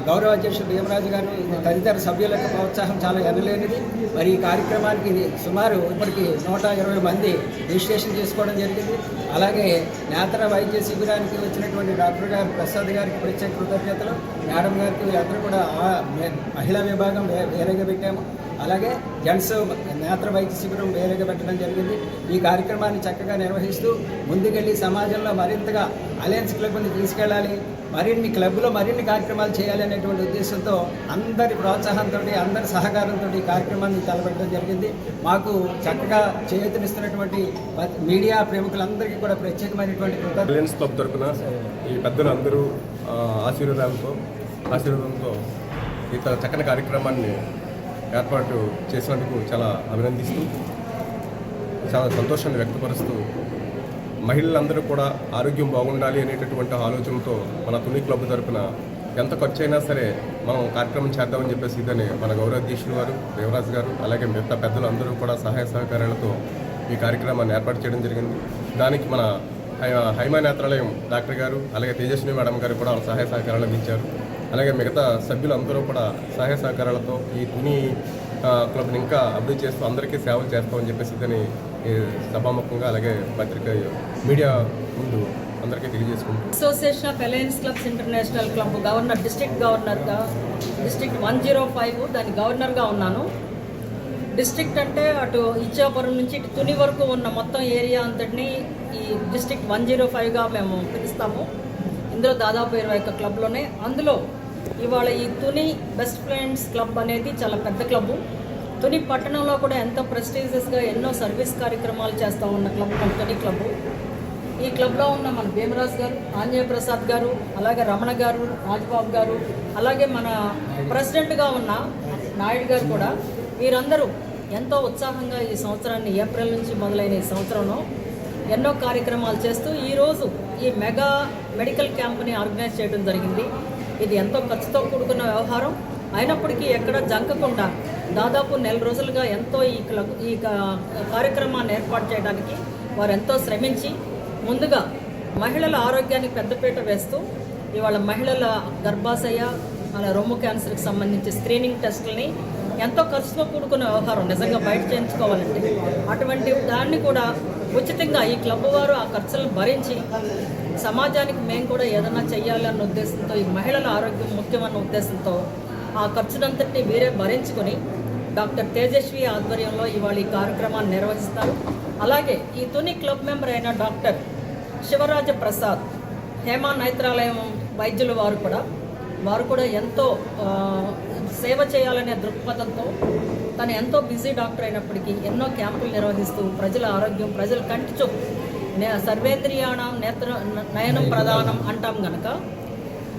గౌరవ అధ్యక్షుడు భీమరాజు గారు తదితర సభ్యుల యొక్క ప్రోత్సాహం చాలా ఎనలేనిది. మరి ఈ కార్యక్రమానికి సుమారు ఇప్పటికి 120 మంది రిజిస్ట్రేషన్ చేసుకోవడం జరిగింది. అలాగే నేత్ర వైద్య శిబిరానికి వచ్చినటువంటి డాక్టర్ గారు ప్రసాద్ గారికి ప్రత్యేక కృతజ్ఞతలు, మేడం గారికి, వీళ్ళందరూ కూడా మహిళా విభాగం వేరేగా పెట్టాము. అలాగే జెంట్స్ నేత్ర వైద్య శిబిరం వేరేగా పెట్టడం జరిగింది. ఈ కార్యక్రమాన్ని చక్కగా నిర్వహిస్తూ ముందుకెళ్ళి సమాజంలో మరింతగా అలయన్స్ క్లబ్ని తీసుకెళ్ళాలి, మరిన్ని క్లబ్లో మరిన్ని కార్యక్రమాలు చేయాలి అనేటువంటి ఉద్దేశంతో అందరి ప్రోత్సాహంతో, అందరి సహకారంతో ఈ కార్యక్రమాన్ని తలపెట్టడం జరిగింది. మాకు చక్కగా చేయూతనిస్తున్నటువంటి మీడియా ప్రముఖులందరికీ కూడా ప్రత్యేకమైనటువంటి కృతజ్ఞతలు. అలయన్స్ క్లబ్ తరఫున ఈ పెద్దలందరూ ఆశీర్వాదంతో ఈ చక్కని కార్యక్రమాన్ని ఏర్పాటు చేసినందుకు చాలా అభినందిస్తూ, చాలా సంతోషాన్ని వ్యక్తపరుస్తూ, మహిళలందరూ కూడా ఆరోగ్యం బాగుండాలి అనేటటువంటి ఆలోచనతో మన తుని క్లబ్ తరఫున ఎంత ఖర్చు అయినా సరే మనం కార్యక్రమం చేద్దామని చెప్పేసి ఇదని మన గౌరవ అధ్యక్షులు గారు, దేవరాజు గారు, అలాగే మిగతా పెద్దలు అందరూ కూడా సహాయ సహకారాలతో ఈ కార్యక్రమాన్ని ఏర్పాటు చేయడం జరిగింది. దానికి మన హైమా నేత్రాలయం డాక్టర్ గారు, అలాగే తేజస్విని మేడం గారు కూడా సహాయ సహకారాలు అందించారు. అలాగే మిగతా సభ్యులందరూ కూడా సహాయ సహకారాలతో ఈ తుని క్లబ్ని ఇంకా అభివృద్ధి చేస్తూ అందరికీ సేవలు చేస్తామని చెప్పేసి దాన్ని సభాముఖంగా అలాగే పత్రిక మీడియా ముందు అందరికీ తెలియజేసుకుంటాం. Association of Alliance Clubs International club governor, district గవర్నర్గా, డిస్ట్రిక్ట్ 105 దాని గవర్నర్గా ఉన్నాను. డిస్ట్రిక్ట్ అంటే అటు ఇచ్చాపురం నుంచి ఇటు తుని వరకు ఉన్న మొత్తం ఏరియా అంతటిని ఈ డిస్ట్రిక్ట్ 105గా మేము పిలుస్తాము. ఇందులో దాదాపు 21 క్లబ్లోనే, అందులో ఇవాళ ఈ తుని బెస్ట్ ఫ్రెండ్స్ క్లబ్ అనేది చాలా పెద్ద క్లబ్బు. తుని పట్టణంలో కూడా ఎంతో ప్రెస్టీజియస్గా ఎన్నో సర్వీస్ కార్యక్రమాలు చేస్తూ ఉన్న క్లబ్ మన తుని క్లబ్బు. ఈ క్లబ్లో ఉన్న మన భీమరాజ్ గారు, ఆంజనేయ ప్రసాద్ గారు, అలాగే రమణ గారు, రాజ్బాబు గారు, అలాగే మన ప్రెసిడెంట్గా ఉన్న నాయుడు గారు కూడా, వీరందరూ ఎంతో ఉత్సాహంగా ఈ సంవత్సరాన్ని ఏప్రిల్ నుంచి మొదలైన ఈ సంవత్సరంలో ఎన్నో కార్యక్రమాలు చేస్తూ ఈరోజు ఈ మెగా మెడికల్ క్యాంప్ని ఆర్గనైజ్ చేయడం జరిగింది. ఇది ఎంతో ఖర్చుతో కూడుకున్న వ్యవహారం అయినప్పటికీ ఎక్కడ జంకకుండా దాదాపు 1 రోజులుగా ఎంతో ఈ కార్యక్రమాన్ని ఏర్పాటు చేయడానికి వారు ఎంతో శ్రమించి ముందుగా మహిళల ఆరోగ్యానికి పెద్దపీట వేస్తూ ఇవాళ మహిళల గర్భాశయ అలా రొమ్ము క్యాన్సర్కి సంబంధించి స్క్రీనింగ్ టెస్టులని ఎంతో ఖర్చుతో కూడుకున్న వ్యవహారం నిజంగా బయట చేయించుకోవాలంటే, అటువంటి దాన్ని కూడా ఉచితంగా ఈ క్లబ్ వారు ఆ ఖర్చులను భరించి సమాజానికి మేము కూడా ఏదైనా చెయ్యాలి అన్న ఉద్దేశంతో, ఈ మహిళల ఆరోగ్యం ముఖ్యమైన ఉద్దేశంతో ఆ ఖర్చునంతటినీ వీరే భరించుకొని డాక్టర్ తేజస్వి ఆధ్వర్యంలో ఇవాళ ఈ కార్యక్రమాన్ని నిర్వహిస్తారు. అలాగే ఈ తుని క్లబ్ మెంబర్ అయిన డాక్టర్ శివరాజ ప్రసాద్, హేమా నేత్రాలయం వైద్యులు వారు కూడా ఎంతో సేవ చేయాలనే దృక్పథంతో తను ఎంతో బిజీ డాక్టర్ అయినప్పటికీ ఎన్నో క్యాంపులు నిర్వహిస్తూ ప్రజల ఆరోగ్యం, ప్రజల కంటి చూపు, సర్వేంద్రియాణం నయనం ప్రధానం అంటాం కనుక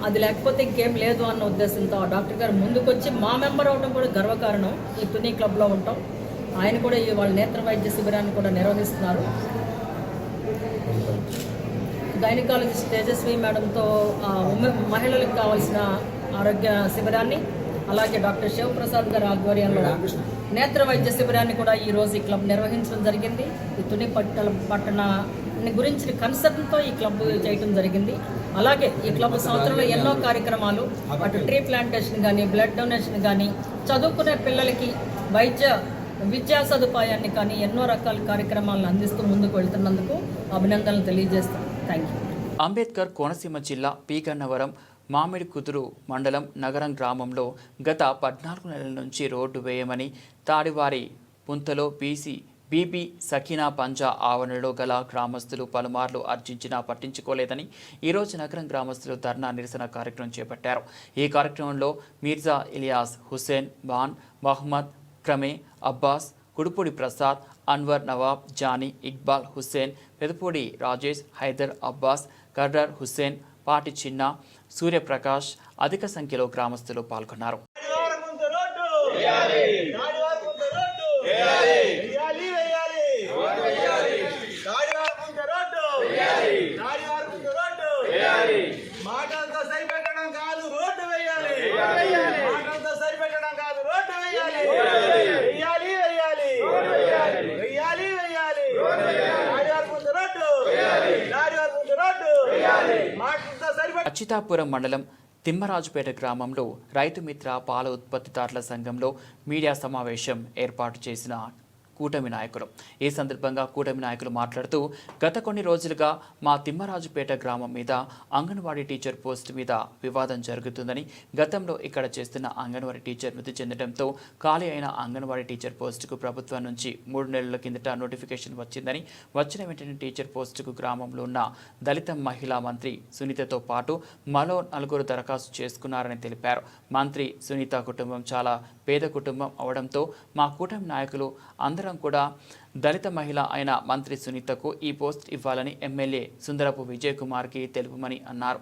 అది లేకపోతే ఇంకేం లేదు అన్న ఉద్దేశంతో ఆ డాక్టర్ గారు ముందుకొచ్చి మా మెంబర్ అవడం కూడా గర్వకారణం. ఈ తుని క్లబ్లో ఉంటాం. ఆయన కూడా వాళ్ళ నేత్ర వైద్య శిబిరాన్ని కూడా నిర్వహిస్తున్నారు. గైనకాలజిస్ట్ తేజస్వి మేడంతో మహిళలకు కావాల్సిన ఆరోగ్య శిబిరాన్ని, అలాగే డాక్టర్ శివప్రసాద్ గారి ఆధ్వర్యంలో నేత్ర వైద్య శిబిరాన్ని కూడా ఈరోజు ఈ క్లబ్ నిర్వహించడం జరిగింది. ఈ తుని పట్టణాన్ని గురించిన కన్సర్న్తో ఈ క్లబ్ చేయడం జరిగింది. అలాగే ఈ క్లబ్ సంవత్సరంలో ఎన్నో కార్యక్రమాలు, అటు ట్రీ ప్లాంటేషన్ కానీ, బ్లడ్ డొనేషన్ కానీ, చదువుకునే పిల్లలకి విద్యా సదుపాయాన్ని కానీ ఎన్నో రకాల కార్యక్రమాలను అందిస్తూ ముందుకు వెళ్తున్నందుకు అభినందనలు తెలియజేస్తాం. Thank you. అంబేద్కర్ కోనసీమ జిల్లా పీగన్నవరం మామిడి కుదురు మండలం నగరం గ్రామంలో గత 14 నెలల నుంచి రోడ్డు వేయమని తాడివారి పుంతలో బీబీ సకీనా పంజా ఆవరణలో గల గ్రామస్తులు పలుమార్లు అర్జించినా పట్టించుకోలేదని ఈరోజు నగరం గ్రామస్తులు ధర్నా నిరసన కార్యక్రమం చేపట్టారు. ఈ కార్యక్రమంలో మీర్జా ఇలియాస్, హుస్సేన్, బాన్, మహమ్మద్, క్రమే, అబ్బాస్, కుడుపూడి ప్రసాద్, అన్వర్, నవాబ్, జానీ, ఇక్బాల్, హుస్సేన్, పెదపూడి రాజేష్, హైదర్, అబ్బాస్, కర్రర్, హుస్సేన్, పాటి చిన్న, సూర్యప్రకాష్ అధిక సంఖ్యలో గ్రామస్తులు పాల్గొన్నారు. అచ్యుతాపురం మండలం తిమ్మరాజుపేట గ్రామంలో రైతు మిత్ర పాల ఉత్పత్తిదారుల సంఘంలో మీడియా సమావేశం ఏర్పాటు చేసిన కూటమి నాయకులు. ఈ సందర్భంగా కూటమి నాయకులు మాట్లాడుతూ గత కొన్ని రోజులుగా మా తిమ్మరాజుపేట గ్రామం మీద అంగన్వాడీ టీచర్ పోస్టు మీద వివాదం జరుగుతుందని, గతంలో ఇక్కడ చేస్తున్న అంగన్వాడీ టీచర్ మృతి చెందడంతో ఖాళీ అయిన అంగన్వాడీ టీచర్ పోస్టుకు ప్రభుత్వం నుంచి 3 నెలల కిందట నోటిఫికేషన్ వచ్చిందని, వచ్చిన వెంటనే టీచర్ పోస్టుకు గ్రామంలో ఉన్న దళిత మహిళా మంత్రి సునీతతో పాటు మరో 4 దరఖాస్తు చేసుకున్నారని తెలిపారు. మంత్రి సునీత కుటుంబం చాలా పేద కుటుంబం అవడంతో మా కూటమి నాయకులు అందరం కూడా దళిత మహిళ అయిన మంత్రి సునీతకు ఈ పోస్ట్ ఇవ్వాలని ఎమ్మెల్యే సుందరపు విజయ్ కుమార్కి తెలుపమని అన్నారు.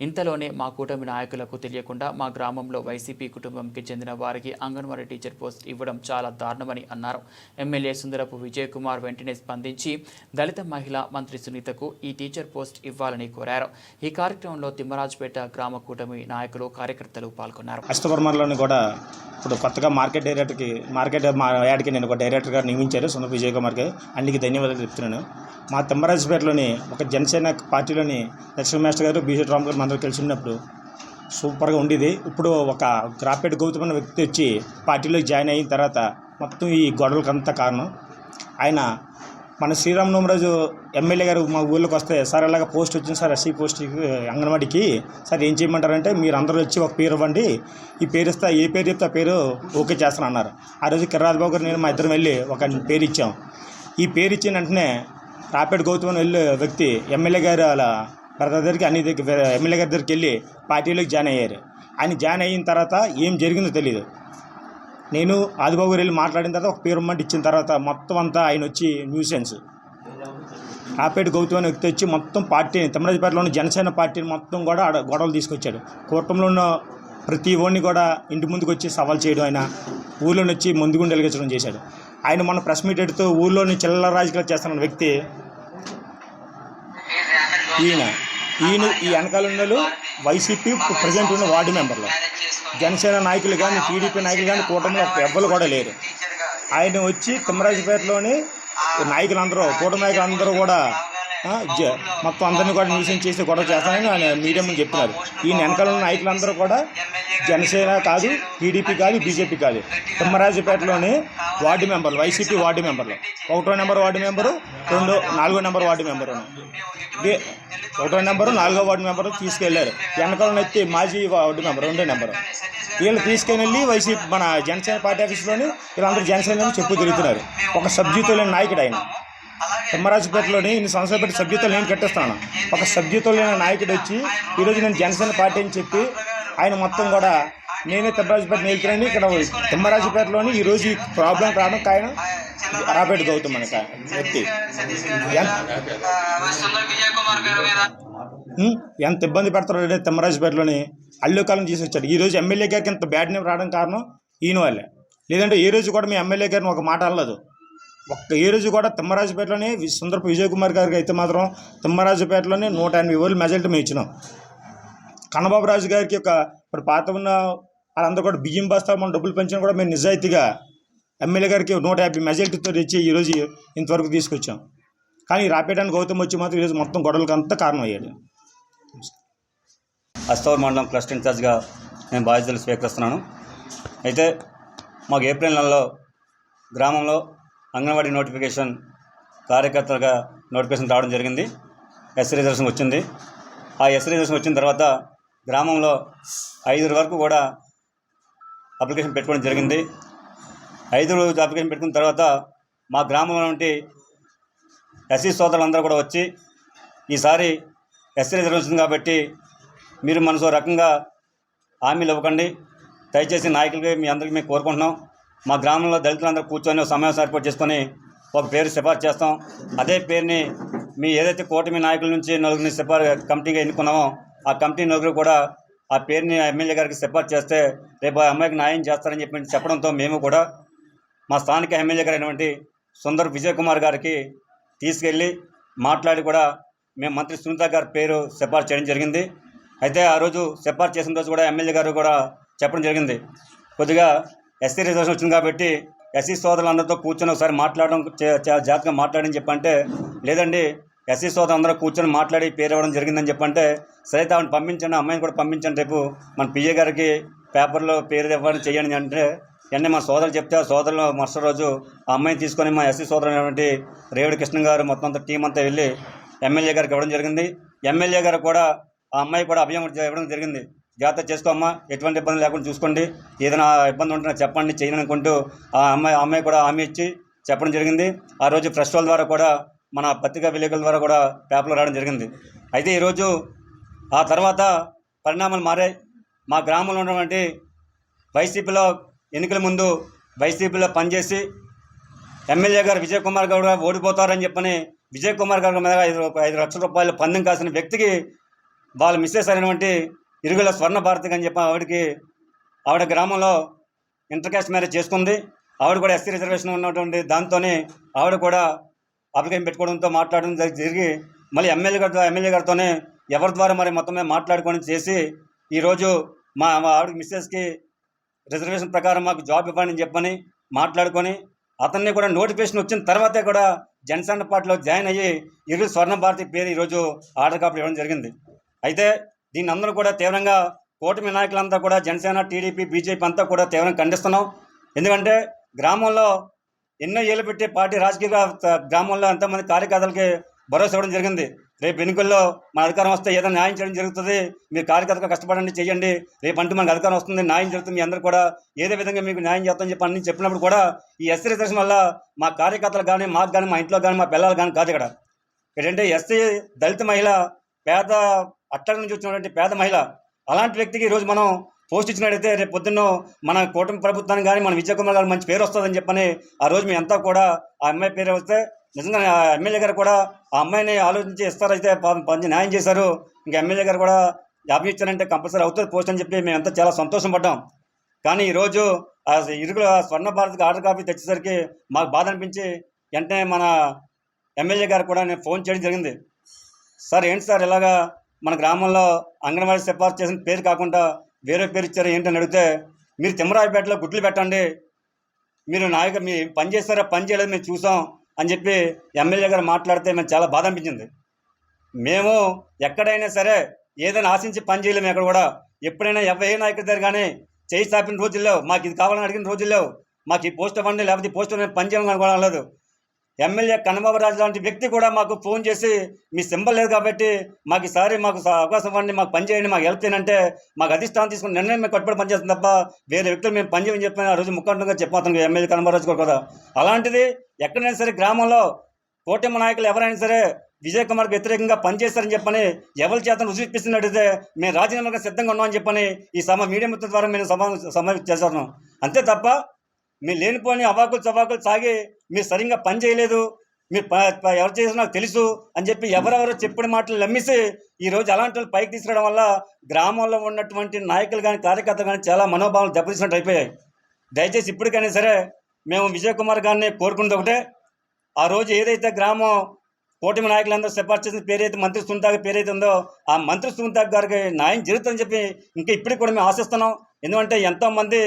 ఇంతలోనే మా కూటమి నాయకులకు తెలియకుండా మా గ్రామంలో వైసీపీ కుటుంబంకి చెందిన వారికి అంగన్వాడీ టీచర్ పోస్ట్ ఇవ్వడం చాలా దారుణమని అన్నారు. ఎమ్మెల్యే సుందరపు విజయ్ కుమార్ వెంటనే స్పందించి దళిత మహిళ మంత్రి సునీతకు ఈ టీచర్ పోస్ట్ ఇవ్వాలని కోరారు. ఈ కార్యక్రమంలో తిమ్మరాజుపేట గ్రామ కూటమి నాయకులు, కార్యకర్తలు పాల్గొన్నారు. అష్టవర్మర్లోని కూడా ఇప్పుడు కొత్తగా మార్కెట్ యాడ్కి నేను ఒక డైరెక్టర్గా నియమించారు సుందరపు విజయ్ కుమార్కి. అన్నికి ధన్యవాదాలు చెప్తున్నాను. మా తిమ్మరాజుపేటలోని ఒక జనసేన పార్టీలోని లక్ష్మీ మాస్టర్ గారు, బీజేపీ రామ్ గారు అందరూ కలిసి ఉన్నప్పుడు సూపర్గా ఉండేది. ఇప్పుడు ఒక గ్రాపెట్ గౌతమ్ అనే వ్యక్తి వచ్చి పార్టీలోకి జాయిన్ అయిన తర్వాత మొత్తం ఈ గొడవలకంతా కారణం ఆయన. మన శ్రీరామనవమరాజు ఎమ్మెల్యే గారు మా ఊళ్ళోకి వస్తే, సార్ ఇలాగ పోస్ట్ వచ్చింది సార్, ఎస్సీ పోస్ట్ అంగన్వాడికి, సార్ ఏం చేయమంటారంటే మీరు అందరూ వచ్చి ఒక పేరు ఇవ్వండి, ఈ పేరు ఇస్తా, ఏ పేరు చెప్తే ఆ పేరు ఓకే చేస్తాను అన్నారు. ఆ రోజు కిర్రాజబాబు గారు నేను మా ఇద్దరం వెళ్ళి ఒక పేరు ఇచ్చాం. ఈ పేరు ఇచ్చిన వెంటనే రాపేట గౌతమ్ అని వెళ్ళే వ్యక్తి ఎమ్మెల్యే గారు అలా బ్రదర్ దగ్గరికి అన్ని దగ్గర ఎమ్మెల్యే గారి దగ్గరికి వెళ్ళి పార్టీలోకి జాయిన్ అయ్యారు. ఆయన జాయిన్ అయిన తర్వాత ఏం జరిగిందో తెలియదు. నేను ఆదిబాబు గారు వెళ్ళి మాట్లాడిన తర్వాత ఒక పేరు ఇమ్మంటే ఇచ్చిన తర్వాత మొత్తం అంతా ఆయన వచ్చి న్యూసెన్స్ రాపేట గౌతమ్ అనే వ్యక్తి వచ్చి మొత్తం పార్టీని తిమ్మరాజుపేటలోని జనసేన పార్టీని మొత్తం కూడా గొడవలు తీసుకొచ్చాడు. కూటమిలో ఉన్న ప్రతి ఓడిని కూడా ఇంటి ముందుకు వచ్చి సవాల్ చేయడం, ఆయన ఊళ్ళోని వచ్చి ముందుగుండి వెలిగించడం చేశాడు. ఆయన మన ప్రెస్ మీట్ ఎడుతూ ఊళ్ళోని చిల్లర రాజకీయాలు చేస్తున్న వ్యక్తి ఈయన ఈ వెనకాల ఉన్న వైసీపీ ప్రజెంట్ ఉన్న వార్డు మెంబర్లు, జనసేన నాయకులు కానీ టీడీపీ నాయకులు కానీ కూటమిలో ఎవ్వరు కూడా లేరు. ఆయన వచ్చి తిమ్మరాజుపేటలోని నాయకులందరూ కూటమి నాయకులందరూ కూడా మొత్తం అందరినీ కూడా న్యూసెన్స్ చేసి గొడవ చేస్తానని ఆయన మీడియా ముందు చెప్తున్నారు. ఈయన వెనకాల ఉన్న నాయకులందరూ కూడా జనసేన కాదు, టీడీపీ కాదు, బీజేపీ కాదు, తిమ్మరాజుపేటలోని వార్డు మెంబర్లు, వైసీపీ వార్డు మెంబర్లు, 1వ నెంబర్ వార్డు మెంబరు, 4వ నెంబర్ వార్డు మెంబరు, 1వ నెంబరు, 4వ వార్డు మెంబరు తీసుకెళ్లారు. వెనకాల ఎత్తి మాజీ వార్డు మెంబర్ 2వ నెంబరు. వీళ్ళు తీసుకెళ్ళి వైసీపీ మన జనసేన పార్టీ ఆఫీస్లోని వీళ్ళందరూ జనసేన చెప్పు తిరుగుతున్నారు. ఒక సబ్జెక్టు లేని నాయకుడు ఆయన. తిమ్మరాజుపేటలోని ఇన్ని సంవత్సరాలు పెట్టి సభ్యతలు నేను కట్టిస్తాను. ఒక సభ్యతలు లేని నాయకుడు వచ్చి ఈరోజు నేను జనసేన పార్టీ అని చెప్పి ఆయన మొత్తం కూడా నేనే తిమ్మరాజుపేట నిలుతున్నాను. ఇక్కడ తిమ్మరాజుపేటలోని ఈరోజు ఈ ప్రాబ్లం రావడం కారణం రాపేట గౌతమ్ అనే వ్యక్తి. ఎంత ఇబ్బంది పెడతారు తిమ్మరాజుపేటలోని అల్లుకాలం చేసి వచ్చాడు. ఈరోజు ఎమ్మెల్యే గారికి ఇంత బ్యాడ్ నేమ్ రావడం కారణం ఈయన వాళ్ళే. లేదంటే ఏ రోజు కూడా మీ ఎమ్మెల్యే గారిని ఒక మాట అనలేదు. ఏ రోజు కూడా తిమ్మరాజుపేటలోని సుందరపు విజయ్ కుమార్ గారికి అయితే మాత్రం తిమ్మరాజుపేటలోని 180 ఓట్లు మెజారిటీ మేము ఇచ్చినాం. కన్నబాబు రాజు గారికి ఇప్పుడు పాత ఉన్న వాళ్ళందరూ కూడా బియ్యం బస్తా మనం డబ్బులు పెంచినా కూడా మేము నిజాయితీగా ఎమ్మెల్యే గారికి 150 మెజారిటీతో తెచ్చి ఈరోజు ఇంతవరకు తీసుకొచ్చాం. కానీ రాపేటానికి గౌతమ్ వచ్చి మాత్రం ఈరోజు మొత్తం గొడవలకు అంతా కారణం అయ్యాడు. అస్తవర్ మండలం క్లస్టర్ ఇన్ఛార్జ్గా నేను బాధ్యతలు స్వీకరిస్తున్నాను. అయితే మాకు ఏప్రిల్ నెలలో గ్రామంలో అంగన్వాడీ నోటిఫికేషన్ కార్యకర్తలుగా నోటిఫికేషన్ రావడం జరిగింది. ఎస్సీ రిజర్వేషన్ వచ్చింది. ఆ ఎస్సీ రిజర్వేషన్ వచ్చిన తర్వాత గ్రామంలో 5 వరకు కూడా అప్లికేషన్ పెట్టుకోవడం జరిగింది. 5 రోజు అప్లికేషన్ పెట్టుకున్న తర్వాత మా గ్రామంలో నుండి ఎస్సీ సోదరులందరూ కూడా వచ్చి ఈసారి ఎస్సీ రిజర్వేషన్ కాబట్టి మీరు మనసు రకంగా హామీలు ఇవ్వకండి, దయచేసి నాయకులకి మీ అందరికీ మేము కోరుకుంటున్నాం. మా గ్రామంలో దళితులందరూ కూర్చొని సమావేశం ఏర్పాటు చేసుకొని ఒక పేరు సిఫార్సు చేస్తాం. అదే పేరుని మీ ఏదైతే కూటమి నాయకుల నుంచి 4 కమిటీగా ఎన్నుకున్నామో ఆ కమిటీ 4 కూడా ఆ పేరుని ఎమ్మెల్యే గారికి సిఫార్సు చేస్తే రేపు ఆ అమ్మాయికి న్యాయం చేస్తారని చెప్పడంతో మేము కూడా మా స్థానిక ఎమ్మెల్యే గారు అయినటువంటి సుందర్ విజయ్ కుమార్ గారికి తీసుకెళ్ళి మాట్లాడి కూడా మేము మంత్రి సునీత గారి పేరు సిఫార్సు చేయడం జరిగింది. అయితే ఆ రోజు సిఫార్సు చేసిన రోజు కూడా ఎమ్మెల్యే గారు కూడా చెప్పడం జరిగింది, కొద్దిగా ఎస్సీ రిజర్వేషన్ వచ్చింది కాబట్టి ఎస్సీ సోదరులందరితో కూర్చొని ఒకసారి మాట్లాడడం చాలా జాగ్రత్తగా మాట్లాడని చెప్పంటే, లేదండి ఎస్సీ సోదరులందరూ కూర్చొని మాట్లాడి పేరు ఇవ్వడం జరిగిందని చెప్పంటే, సరే ఆవిడని పంపించండి, అమ్మాయిని కూడా పంపించండి, రేపు మన పిఏ గారికి పేపర్లో పేరు ఇవ్వడం చేయండి అంటే వెంటనే మా సోదరులు చెప్తే ఆ సోదరులు మరుసటి రోజు ఆ అమ్మాయిని తీసుకొని మా ఎస్సీ సోదరు అయినటువంటి రేవుడి కృష్ణ గారు మొత్తం అంతా టీం అంతా వెళ్ళి ఎమ్మెల్యే గారికి ఇవ్వడం జరిగింది. ఎమ్మెల్యే గారు కూడా ఆ అమ్మాయి కూడా అభయం ఇవ్వడం జరిగింది. జాగ్రత్త చేసుకోమ్మా, ఎటువంటి ఇబ్బంది లేకుండా చూసుకోండి, ఏదైనా ఇబ్బంది ఉంటే చెప్పండి చేయను అనుకుంటూ ఆ అమ్మాయి కూడా హామీ ఇచ్చి చెప్పడం జరిగింది. ఆ రోజు ప్రెస్ వాళ్ళ ద్వారా కూడా మన పత్రికా విలేకరుల ద్వారా కూడా పేపర్లో రావడం జరిగింది. అయితే ఈరోజు ఆ తర్వాత పరిణామాలు మారాయి. మా గ్రామంలో ఉన్నటువంటి వైసీపీలో ఎన్నికల ముందు వైసీపీలో పనిచేసి ఎమ్మెల్యే గారు విజయ్ కుమార్ గారు ఓడిపోతారని చెప్పని విజయ్ కుమార్ గారి మీద 5 లక్షల రూపాయలు పందెం కాసిన వ్యక్తికి వాళ్ళ మిస్సెస్ అయినటువంటి ఇరుగుల స్వర్ణ భారతి అని చెప్పి ఆవిడ గ్రామంలో ఇంటర్ కాస్ట్ మ్యారేజ్ చేసుకుంది. ఆవిడ కూడా ఎస్సీ రిజర్వేషన్ ఉన్నటువంటి దాంతోనే ఆవిడ కూడా అప్లికేషన్ పెట్టుకోవడంతో మాట్లాడడం జరిగి మళ్ళీ ఎమ్మెల్యే గారితోనే ఎవరి ద్వారా మరి మొత్తమే మాట్లాడుకొని చేసి ఈరోజు మా ఆవిడ మిస్సెస్కి రిజర్వేషన్ ప్రకారం మాకు జాబ్ ఇవ్వండి అని చెప్పని మాట్లాడుకొని అతన్ని కూడా నోటిఫికేషన్ వచ్చిన తర్వాతే కూడా జనసేన పార్టీలో జాయిన్ అయ్యి ఇరుగుల స్వర్ణ భారతి పేరు ఈరోజు ఆర్డర్ కాపీ ఇవ్వడం జరిగింది. అయితే దీన్ని అందరూ కూడా తీవ్రంగా కూటమి నాయకులంతా కూడా జనసేన, టీడీపీ, బీజేపీ అంతా కూడా తీవ్రంగా ఖండిస్తున్నాం. ఎందుకంటే గ్రామంలో ఎన్నో ఏళ్ళు పెట్టి పార్టీ రాజకీయ గ్రామంలో ఎంతోమంది కార్యకర్తలకి భరోసా ఇవ్వడం జరిగింది. రేపు ఎన్నికల్లో మన అధికారం వస్తే ఏదైనా న్యాయం చేయడం జరుగుతుంది, మీరు కార్యకర్తగా కష్టపడండి, చేయండి, రేపు అంటూ మనకు అధికారం వస్తుంది, న్యాయం జరుగుతుంది, మీ అందరూ కూడా ఏదో విధంగా మీకు న్యాయం చేస్తామని చెప్పి అన్ని చెప్పినప్పుడు కూడా ఈ ఎస్సీ రిజర్వేషన్ వల్ల మా కార్యకర్తలు కానీ, మాకు కానీ, మా ఇంట్లో కానీ, మా పిల్లలు కానీ కాదు. ఇక్కడ ఏంటంటే ఎస్సీ దళిత మహిళ, పేద అట్టడి నుంచి వచ్చినటువంటి పేద మహిళ, అలాంటి వ్యక్తికి ఈరోజు మనం పోస్ట్ ఇచ్చినట్టయితే రేపు పొద్దున్న మన కూటమి ప్రభుత్వానికి కానీ, మన విజయ్ కుమార్ గారు మంచి పేరు వస్తుందని చెప్పని ఆ రోజు మీ అంతా కూడా ఆ అమ్మాయి పేరు వస్తే నిజంగా ఎమ్మెల్యే గారు కూడా ఆ అమ్మాయిని ఆలోచించి ఇస్తారైతే పంచి న్యాయం చేశారు. ఇంకా ఎమ్మెల్యే గారు కూడా జాబ్ ఇచ్చారంటే కంపల్సరీ అవుతుంది పోస్ట్ అని చెప్పి మేమంతా చాలా సంతోషం పడ్డాం. కానీ ఈరోజు ఆ ఇరుగుల స్వర్ణ భారత్కి ఆర్డర్ కాపీ తెచ్చేసరికి మాకు బాధ అనిపించి వెంటనే మన ఎమ్మెల్యే గారు కూడా నేను ఫోన్ చేయడం జరిగింది. సార్ ఏంటి సార్ ఇలాగా మన గ్రామంలో అంగన్వాడీ సిఫార్సు చేసిన పేరు కాకుండా వేరే పేరు ఇచ్చారు ఏంటని అడిగితే, మీరు తిమ్మరాజపేటలో గుడ్లు పెట్టండి, మీరు మీ పని చేస్తారా, పని చేయలేదు మేము చూసాం అని చెప్పి ఎమ్మెల్యే గారు మాట్లాడితే మేము చాలా బాధ అనిపించింది. మేము ఎక్కడైనా సరే ఏదైనా ఆశించి పని చేయలేము. ఎక్కడ కూడా ఎప్పుడైనా ఏ నాయకుడి దగ్గర కానీ చేయి చాపిన రోజుల్లో, మాకు ఇది కావాలని అడిగిన రోజుల్లో, మాకు ఈ పోస్ట్ ఇవ్వండి లేకపోతే ఈ పోస్ట్ పని చేయడం అనుకోవడం లేదు. ఎమ్మెల్యే కన్నబాబురాజు లాంటి వ్యక్తి కూడా మాకు ఫోన్ చేసి మీ సింబల్ లేదు కాబట్టి మాకు ఈసారి మాకు అవకాశం ఇవ్వండి, మాకు పని చేయండి, మాకు హెల్ప్ చేయండి, మాకు అధిష్టానం తీసుకుని నిర్ణయం మేము కట్టుబడి పనిచేస్తుంది తప్ప వేరే వ్యక్తులు మేము పని చేయమని చెప్పిన ఆ రోజు ముఖ్యంగా చెప్పాను ఎమ్మెల్యే కన్నబాబురాజు కూడా కదా. అలాంటిది ఎక్కడైనా సరే గ్రామంలో కూటమి నాయకులు ఎవరైనా సరే విజయ్ కుమార్కి వ్యతిరేకంగా పనిచేస్తారని చెప్పని ఎవరి చేత రుజువిప్పిస్తున్నట్టయితే మేము రాజీనామాగా సిద్ధంగా ఉన్నామని చెప్పని ఈ మీడియా మిత్రుల ద్వారా మేము సభ చేస్తున్నాం. అంతే తప్ప మీరు లేనిపోని అవాకులు చవాకులు సాగి మీరు సరిగ్గా పని చేయలేదు, మీరు ఎవరు చేసినా నాకు తెలుసు అని చెప్పి ఎవరెవరో చెప్పిన మాటలు నమ్మేసి ఈరోజు అలాంటి వాళ్ళు పైకి తీసుకురావడం వల్ల గ్రామంలో ఉన్నటువంటి నాయకులు కానీ, కార్యకర్తలు కానీ చాలా మనోభావాలు దెబ్బతీసినట్టు అయిపోయాయి. దయచేసి ఇప్పటికైనా సరే మేము విజయ్ కుమార్ గారిని కోరుకున్నది ఒకటే, ఆ రోజు ఏదైతే గ్రామం కూటమి నాయకులందరూ సిఫార్సు చేసిన పేరైతే మంత్రి సునీత పేరైతే ఉందో ఆ మంత్రి సునీత గారికి న్యాయం జరుగుతుందని చెప్పి ఇంకా ఇప్పటికి కూడా మేము ఆశిస్తున్నాం. ఎందుకంటే ఎంతోమంది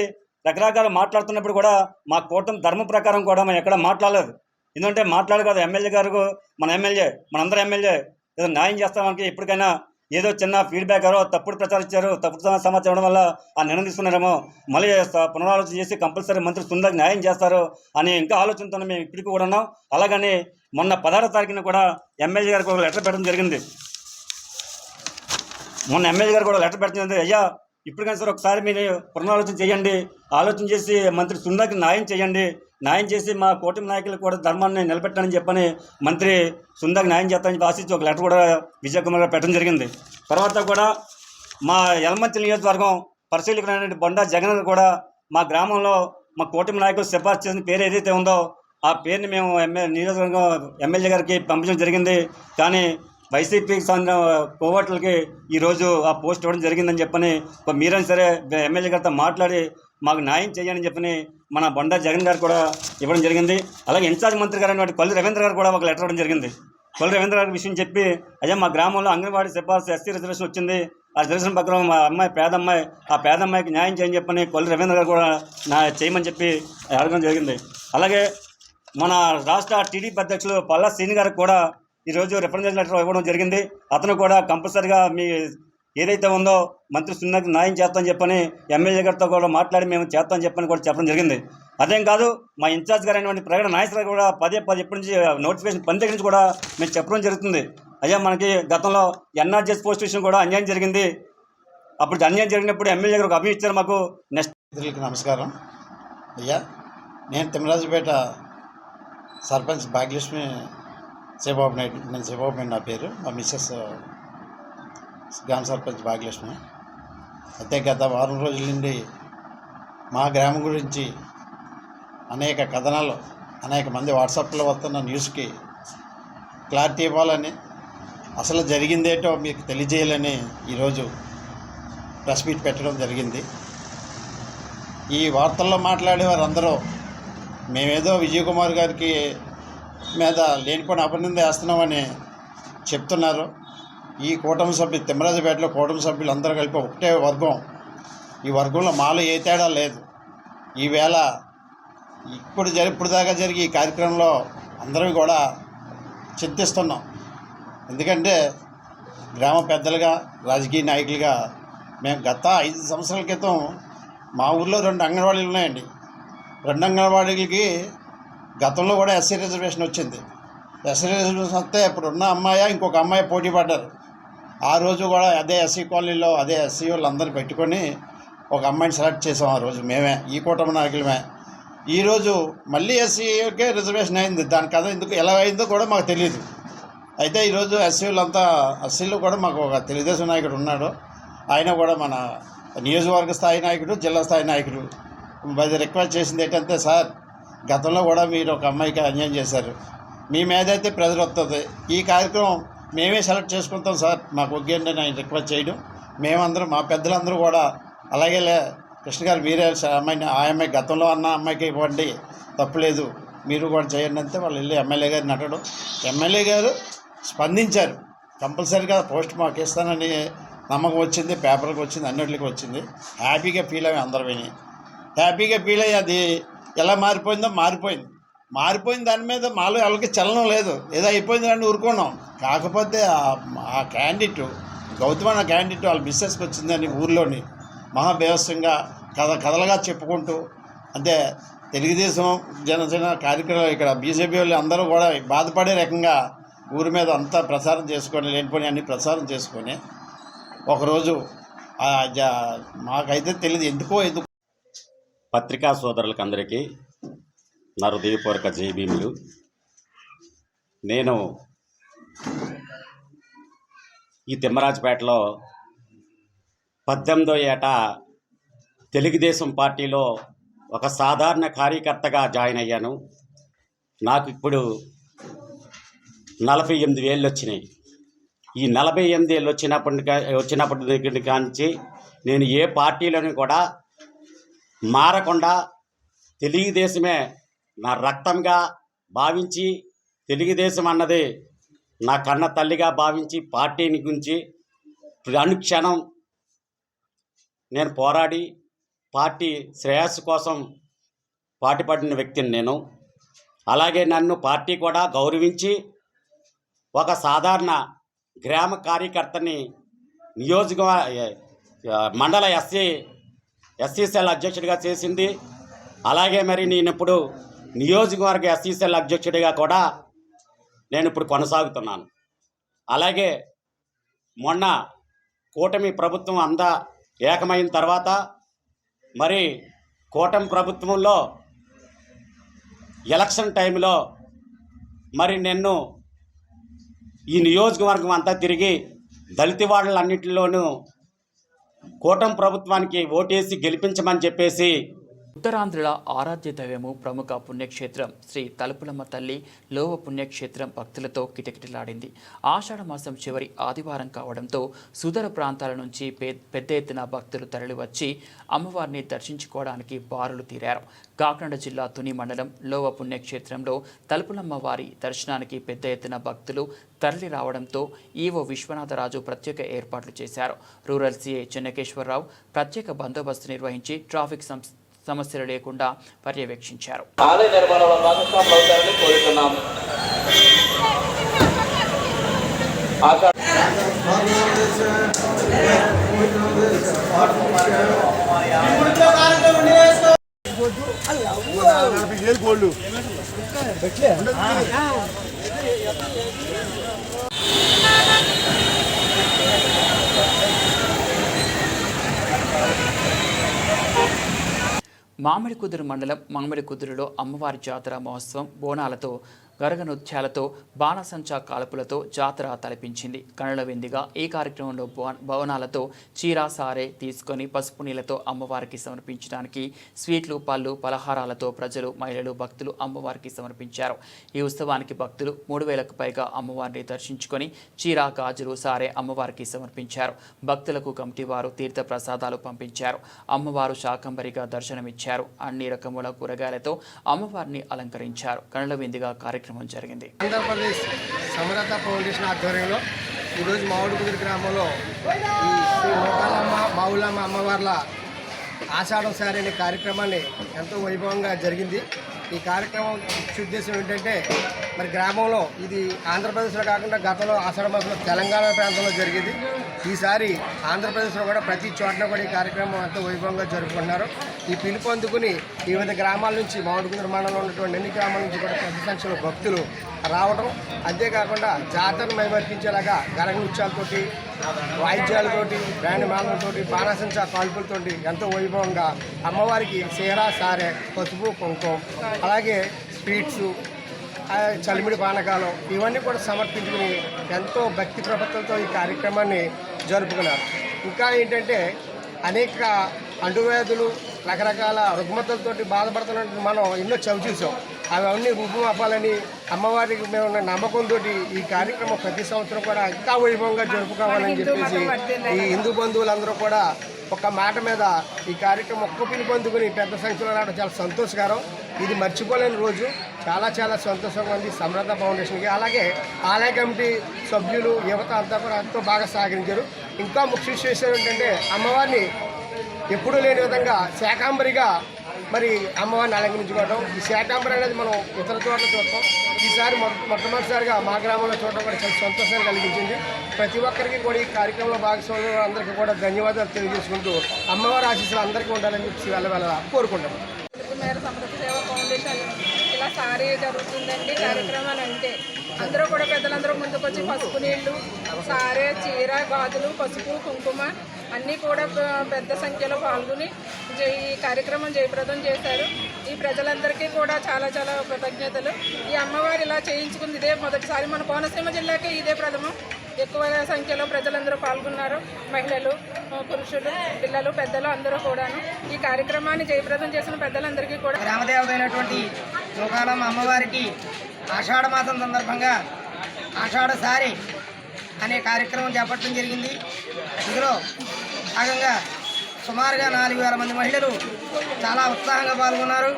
రకరకాలు మాట్లాడుతున్నప్పుడు కూడా మా కూటమి ధర్మం ప్రకారం కూడా మేము ఎక్కడ మాట్లాడలేదు. ఎందుకంటే మాట్లాడదు ఎమ్మెల్యే గారు, మన ఎమ్మెల్యే, మనందరూ ఎమ్మెల్యే ఏదో న్యాయం చేస్తామని ఇప్పటికైనా ఏదో చిన్న ఫీడ్బ్యాక్ ఎవరో తప్పుడు ప్రచారం ఇచ్చారు, తప్పుడు సమాచారం ఇవ్వడం వల్ల ఆ నిర్ణయం తీసుకున్నారేమో, మళ్ళీ పునరాలోచన చేసి కంపల్సరీ మంత్రి సుందరికి న్యాయం చేస్తారు అని ఇంకా ఆలోచనతో మేము ఇప్పటికీ కూడా ఉన్నాం. అలాగని మొన్న 16వ తారీఖున కూడా ఎమ్మెల్యే గారికి ఒక లెటర్ పెట్టడం జరిగింది. మొన్న ఎమ్మెల్యే గారు కూడా లెటర్ పెట్టడం జరిగింది, అయ్యా ఇప్పటికైనా సరే ఒకసారి మీరు పునరాలోచన చేయండి, ఆలోచన చేసి మంత్రి సుందరికి న్యాయం చేయండి, న్యాయం చేసి మా కూటమి నాయకులు కూడా ధర్మాన్ని నిలబెట్టాలని చెప్పని మంత్రి సుందరికి న్యాయం చేస్తానని చెప్పి ఆశించి ఒక లెటర్ కూడా విజయ్ కుమార్ గారు పెట్టడం జరిగింది. తర్వాత కూడా మా యలమంచిలి నియోజకవర్గం పరిశీలకులైన బొండా జగన్ కూడా మా గ్రామంలో మా కూటమి నాయకులు సిఫార్సు చేసిన పేరు ఏదైతే ఉందో ఆ పేరుని మేము నియోజకవర్గం ఎమ్మెల్యే గారికి పంపించడం జరిగింది. కానీ వైసీపీకి సంబంధించిన కోవట్లకి ఈరోజు ఆ పోస్ట్ ఇవ్వడం జరిగిందని చెప్పని మీరైనా సరే ఎమ్మెల్యే గారితో మాట్లాడి మాకు న్యాయం చేయాలని చెప్పని మన బొండా జగన్ గారు కూడా ఇవ్వడం జరిగింది. అలాగే ఇన్ఛార్జ్ మంత్రి గారు అయినటువంటి కొల్లి రవీంద్ర గారు కూడా ఒక లెటర్ ఇవ్వడం జరిగింది. కొల్లి రవీంద్ర గారి విషయం చెప్పి, అయ్యా మా గ్రామంలో అంగన్వాడీ సిఫార్సు ఎస్సీ రిజర్వేషన్ వచ్చింది, ఆ రిజర్వేషన్ ప్రకారం మా అమ్మాయి ఆ పేద అమ్మాయికి న్యాయం చేయని చెప్పని కొల్లి రవీంద్ర గారు కూడా చేయమని చెప్పి అడగడం జరిగింది. అలాగే మన రాష్ట్ర టీడీపీ అధ్యక్షులు పల్లా శ్రీని గారికి కూడా ఈరోజు రిప్రజెంటేషన్ లెటర్ ఇవ్వడం జరిగింది. అతను కూడా కంపల్సరీగా మీ ఏదైతే ఉందో మంత్రి సున్నకి న్యాయం చేస్తామని చెప్పని ఎమ్మెల్యే గారితో కూడా మాట్లాడి మేము చేస్తామని చెప్పని కూడా చెప్పడం జరిగింది. అదేం కాదు, మా ఇన్ఛార్జ్ గారు అయినటువంటి ప్రకటన నాయకులు కూడా పదే ఎప్పటి నుంచి నోటిఫికేషన్ పని దగ్గర నుంచి కూడా మేము చెప్పడం జరుగుతుంది. అయ్యా మనకి గతంలో ఎన్ఆర్జీఎస్ పోస్ట్ విషయం కూడా అన్యాయం జరిగింది, అప్పుడు అన్యాయం జరిగినప్పుడు ఎమ్మెల్యే గారు ఒక అభి ఇచ్చారు మాకు. నెక్స్ట్ మిత్రులకి నమస్కారం. అయ్యా నేను తిమ్మరాజుపేట సర్పంచ్ భాగ్యలక్ష్మి శివబాబు నాయుడు, నేను శివబాబు నాయుడు నా పేరు, మా మిస్సెస్ గ్రామ సర్పంచ్ భాగ్యలక్ష్మి. అయితే గత వారం రోజుల నుండి మా గ్రామం గురించి అనేక కథనాలు, అనేక మంది వాట్సాప్లో వస్తున్న న్యూస్కి క్లారిటీ ఇవ్వాలని, అసలు జరిగిందేటో మీకు తెలియజేయాలని ఈరోజు ప్రెస్ మీట్ పెట్టడం జరిగింది. ఈ వార్తల్లో మాట్లాడేవారు అందరూ మేమేదో విజయ్ కుమార్ గారికి మీద లేనిపోయిన అభినందన వేస్తున్నామని చెప్తున్నారు. ఈ కూటమి సభ్యులు తిమ్మరాజుపేటలో కూటమి సభ్యులు అందరూ కలిపి ఒకటే వర్గం. ఈ వర్గంలో మాలో ఏ తేడా లేదు. ఈవేళ ఇప్పుడు దాకా జరిగే ఈ కార్యక్రమంలో అందరం కూడా చింతిస్తున్నాం. ఎందుకంటే గ్రామ పెద్దలుగా, రాజకీయ నాయకులుగా మేము గత 5 సంవత్సరాల క్రితం మా ఊర్లో 2 అంగన్వాడీలు ఉన్నాయండి. 2 అంగన్వాడీలకి గతంలో కూడా ఎస్సీ రిజర్వేషన్ వచ్చింది. ఎస్సీ రిజర్వేషన్ వస్తే ఇప్పుడున్న అమ్మాయి ఇంకొక అమ్మాయి పోటీ పడ్డారు. ఆ రోజు కూడా అదే ఎస్సీ కాలనీలో అదే ఎస్సీ వాళ్ళందరూ పెట్టుకొని ఒక అమ్మాయిని సెలెక్ట్ చేసాం. ఆ రోజు మేమే, ఈ కూటమి నాయకులమే. ఈరోజు మళ్ళీ ఎస్సీకే రిజర్వేషన్ అయింది. దాని కథ ఎందుకు ఎలా అయిందో కూడా మాకు తెలియదు. అయితే ఈరోజు ఎస్సీలో కూడా మాకు ఒక తెలుగుదేశం నాయకుడు ఉన్నాడు. ఆయన కూడా మన నియోజకవర్గ స్థాయి నాయకుడు, జిల్లా స్థాయి నాయకుడు. అది రిక్వెస్ట్ చేసింది ఏంటంటే, సార్ గతంలో కూడా మీరు ఒక అమ్మాయికి అన్యాయం చేశారు, మీ మీద అయితే ప్రెజర్ వస్తుంది, ఈ కార్యక్రమం మేమే సెలెక్ట్ చేసుకుంటాం సార్, మాకు ఒగ్గండి అని ఆయన రిక్వెస్ట్ చేయడం. మేమందరం మా పెద్దలందరూ కూడా అలాగే కృష్ణ గారు మీరే ఆ అమ్మాయి గతంలో అన్న అమ్మాయికి ఇవ్వండి, తప్పులేదు, మీరు కూడా చేయండి అంటే వాళ్ళు వెళ్ళి ఎమ్మెల్యే గారిని అడగడం. ఎమ్మెల్యే గారు స్పందించారు. కంపల్సరీగా పోస్ట్ మాకు ఇస్తానని నమ్మకం వచ్చింది, పేపర్కి వచ్చింది, అన్నింటికి వచ్చింది. హ్యాపీగా ఫీల్ అయ్యి అందరూ విని హ్యాపీగా ఫీల్ అయ్యి అది ఎలా మారిపోయిందో మారిపోయిన దాని మీద మాలో ఎవరికి చలనం లేదు. ఏదో అయిపోయింది కానీ ఊరుకున్నాం. కాకపోతే ఆ క్యాండిడేట్ గౌతమ్ అన్న క్యాండిడేట్ వాళ్ళ బిజినెస్కి వచ్చిందని ఊర్లోని మహాభీభత్సంగా కథలుగా చెప్పుకుంటూ, అంటే తెలుగుదేశం జనసేన కార్యక్రమాలు ఇక్కడ బీజేపీ వాళ్ళు అందరూ కూడా బాధపడే రకంగా ఊరి మీద అంతా ప్రచారం చేసుకొని లేనిపోయి అన్ని ప్రచారం చేసుకొని ఒకరోజు మాకైతే తెలియదు ఎందుకు పత్రికా సోదరులకు అందరికీ నా హృదయపూర్వక జైభీములు. నేను ఈ తిమ్మరాజపేటలో 18వ ఏట తెలుగుదేశం పార్టీలో ఒక సాధారణ కార్యకర్తగా జాయిన్ అయ్యాను. నాకు ఇప్పుడు 48 ఏళ్ళు వచ్చినాయి. ఈ 48 ఏళ్ళు వచ్చినప్పటి దగ్గర కాంచి నేను ఏ పార్టీలోని కూడా మారకుండా తెలుగుదేశమే నా రక్తంగా భావించి, తెలుగుదేశం అన్నది నా కన్న తల్లిగా భావించి పార్టీని గురించి అనుక్షణం నేను పోరాడి పార్టీ శ్రేయస్సు కోసం పాటుపడిన వ్యక్తిని నేను. అలాగే నన్ను పార్టీ కూడా గౌరవించి ఒక సాధారణ గ్రామ కార్యకర్తని మండల ఎస్సీ సెల్ అధ్యక్షుడిగా చేసింది. అలాగే మరి నేను ఇప్పుడు నియోజకవర్గ ఎస్సీ సెల్ అధ్యక్షుడిగా కూడా నేను ఇప్పుడు కొనసాగుతున్నాను. అలాగే మొన్న కూటమి ప్రభుత్వం అంతా ఏకమైన తర్వాత మరి కూటమి ప్రభుత్వంలో ఎలక్షన్ టైంలో మరి నేను ఈ నియోజకవర్గం అంతా తిరిగి దళిత వాడలన్నింటిలోనూ కూటమి ప్రభుత్వానికి ఓటేసి గెలిపించమని చెప్పేసి. ఉత్తరాంధ్రుల ఆరాధ్య దైవము ప్రముఖ పుణ్యక్షేత్రం శ్రీ తలుపులమ్మ తల్లి లోవ పుణ్యక్షేత్రం భక్తులతో కిటకిటలాడింది. ఆషాఢ మాసం చివరి ఆదివారం కావడంతో సుదూర ప్రాంతాల నుంచి పెద్ద ఎత్తున భక్తులు తరలివచ్చి అమ్మవారిని దర్శించుకోవడానికి బారులు తీరారు. కాకినాడ జిల్లా తుని మండలం లోవ పుణ్యక్షేత్రంలో తలుపులమ్మ వారి దర్శనానికి పెద్ద ఎత్తున భక్తులు తరలి రావడంతో ఈవో విశ్వనాథరాజు ప్రత్యేక ఏర్పాట్లు చేశారు. రూరల్ సీఐ చెన్నకేశ్వరరావు ప్రత్యేక బందోబస్తు నిర్వహించి ట్రాఫిక్ సమస్యలు లేకుండా పర్యవేక్షించారు. ఆలయ నిర్మాణంలో భాగస్వాములు అవుతారని కోరుతున్నాము. మామిడికుదురు మండలం మామిడికుదురులో అమ్మవారి జాతర మహోత్సవం బోనాలతో గరగ నృత్యాలతో బాణసంచా కాల్పులతో జాతర తలపించింది. కనుల విందుగా ఈ కార్యక్రమంలో బోనాలతో చీరా సారే తీసుకొని పసుపు నీళ్లతో అమ్మవారికి సమర్పించడానికి స్వీట్లు, పళ్ళు, పలహారాలతో ప్రజలు, మహిళలు, భక్తులు అమ్మవారికి సమర్పించారు. ఈ ఉత్సవానికి భక్తులు 3000కు పైగా అమ్మవారిని దర్శించుకొని చీరా, గాజులు, సారే అమ్మవారికి సమర్పించారు. భక్తులకు కమిటీ వారు తీర్థ ప్రసాదాలు పంపించారు. అమ్మవారు శాకంబరిగా దర్శనమిచ్చారు. అన్ని రకముల కూరగాయలతో అమ్మవారిని అలంకరించారు. కనుల విందుగా కార్యక్రమం జరిగింది. ఆంధ్రప్రదేశ్ సమరత ఫౌండేషన్ ఆధ్వర్యంలో ఈరోజు మామిడికుదురు గ్రామంలో ఈ శ్రీ నూకాలమ్మ మావులమ్మ అమ్మవార్ల ఆషాఢం సారి అనే కార్యక్రమాన్ని ఎంతో వైభవంగా జరిగింది. ఈ కార్యక్రమం ముఖ్య ఉద్దేశం ఏంటంటే మరి గ్రామంలో ఇది ఆంధ్రప్రదేశ్లో కాకుండా గతంలో ఆషాఢ మాసంలో తెలంగాణ ప్రాంతంలో జరిగింది. ఈసారి ఆంధ్రప్రదేశ్లో కూడా ప్రతి చోటన కూడా ఈ కార్యక్రమం ఎంతో వైభవంగా జరుపుకుంటున్నారు. ఈ పిలుపు అందుకుని వివిధ గ్రామాల నుంచి మామిడికుందర మండలంలో ఉన్నటువంటి అన్ని గ్రామాల నుంచి కూడా పెద్ద సంఖ్యలో భక్తులు రావడం, అంతేకాకుండా జాతరను మైమర్పించేలాగా గరగ నృత్యాలతోటి, వాయిద్యాలతోటి, బ్యాండ్ మేళంతోటి, బాణాసంచా కాల్పులతోటి ఎంతో వైభవంగా అమ్మవారికి చీర, సారె, పసుపు, కుంకుమ, అలాగే స్వీట్స్, చలిమిడి పానకాలు ఇవన్నీ కూడా సమర్పించుకుని ఎంతో భక్తి ప్రపత్తులతో ఈ కార్యక్రమాన్ని జరుపుకున్నారు. ఇంకా ఏంటంటే అనేక అంటువ్యాధులు, రకరకాల రుగ్మతలతోటి బాధపడుతున్నట్టు మనం ఎన్నో చవి చూసాం. అవన్నీ రూపుమాపాలని అమ్మవారికి మేము ఉన్న నమ్మకంతో ఈ కార్యక్రమం ప్రతి సంవత్సరం కూడా ఇంకా వైభవంగా జరుపుకోవాలని చెప్పేసి ఈ హిందూ బంధువులందరూ కూడా ఒక మాట మీద ఈ కార్యక్రమం ఒక్క పిలుపు అందుకుని పెద్ద సంఖ్యలో రావడం చాలా సంతోషకరం. ఇది మర్చిపోలేని రోజు. చాలా చాలా సంతోషంగా ఉంది సమర్థ ఫౌండేషన్కి. అలాగే ఆలయ కమిటీ సభ్యులు, యువత అంతా కూడా ఎంతో బాగా సహకరించారు. ఇంకా ముఖ్య విశేషం ఏంటంటే అమ్మవారిని ఎప్పుడూ లేని విధంగా శాకాంబరిగా మరి అమ్మవారిని అలంకరించుకోవడం. ఈ శాకాంబరి అనేది మనం ఇతర చోట్ల చూస్తాం. ఈసారి మొట్టమొదటిసారిగా మా గ్రామంలో చూడడం కూడా చాలా సంతోషాన్ని కలిగించింది. ప్రతి ఒక్కరికి కూడా ఈ కార్యక్రమంలో భాగస్వామ్యం అందరికీ కూడా ధన్యవాదాలు తెలియజేసుకుంటూ అమ్మవారి ఆశీస్సులు అందరికీ ఉండాలని చెప్పి వెళ్ళ కోరుకుంటాం. సమర్థ సేవా ఫౌండేషన్ ఇలా సారీ జరుగుతుందండి కార్యక్రమాలు అంటే అందరూ కూడా పెద్దలందరూ ముందుకొచ్చి పసుపు నీళ్లు, సారే, చీర, గాజులు, పసుపు, కుంకుమ అన్నీ కూడా పెద్ద సంఖ్యలో పాల్గొని ఈ కార్యక్రమం జయప్రదం చేశారు. ఈ ప్రజలందరికీ కూడా చాలా చాలా కృతజ్ఞతలు. ఈ అమ్మవారు ఇలా చేయించుకుంది ఇదే మొదటిసారి. మన కోనసీమ జిల్లాకే ఇదే ప్రథమం. ఎక్కువ సంఖ్యలో ప్రజలందరూ పాల్గొన్నారు. మహిళలు, పురుషులు, పిల్లలు, పెద్దలు అందరూ కూడాను ఈ కార్యక్రమాన్ని జయప్రదం చేసిన పెద్దలందరికీ కూడా గ్రామదేవత అయినటువంటి శ్రీకాళమ్మ అమ్మవారికి ఆషాఢ మాసం సందర్భంగా ఆషాఢ సారి అనే కార్యక్రమం చేపట్టడం జరిగింది. ఇందులో భాగంగా సుమారుగా 4000 మంది మహిళలు చాలా ఉత్సాహంగా పాల్గొన్నారు.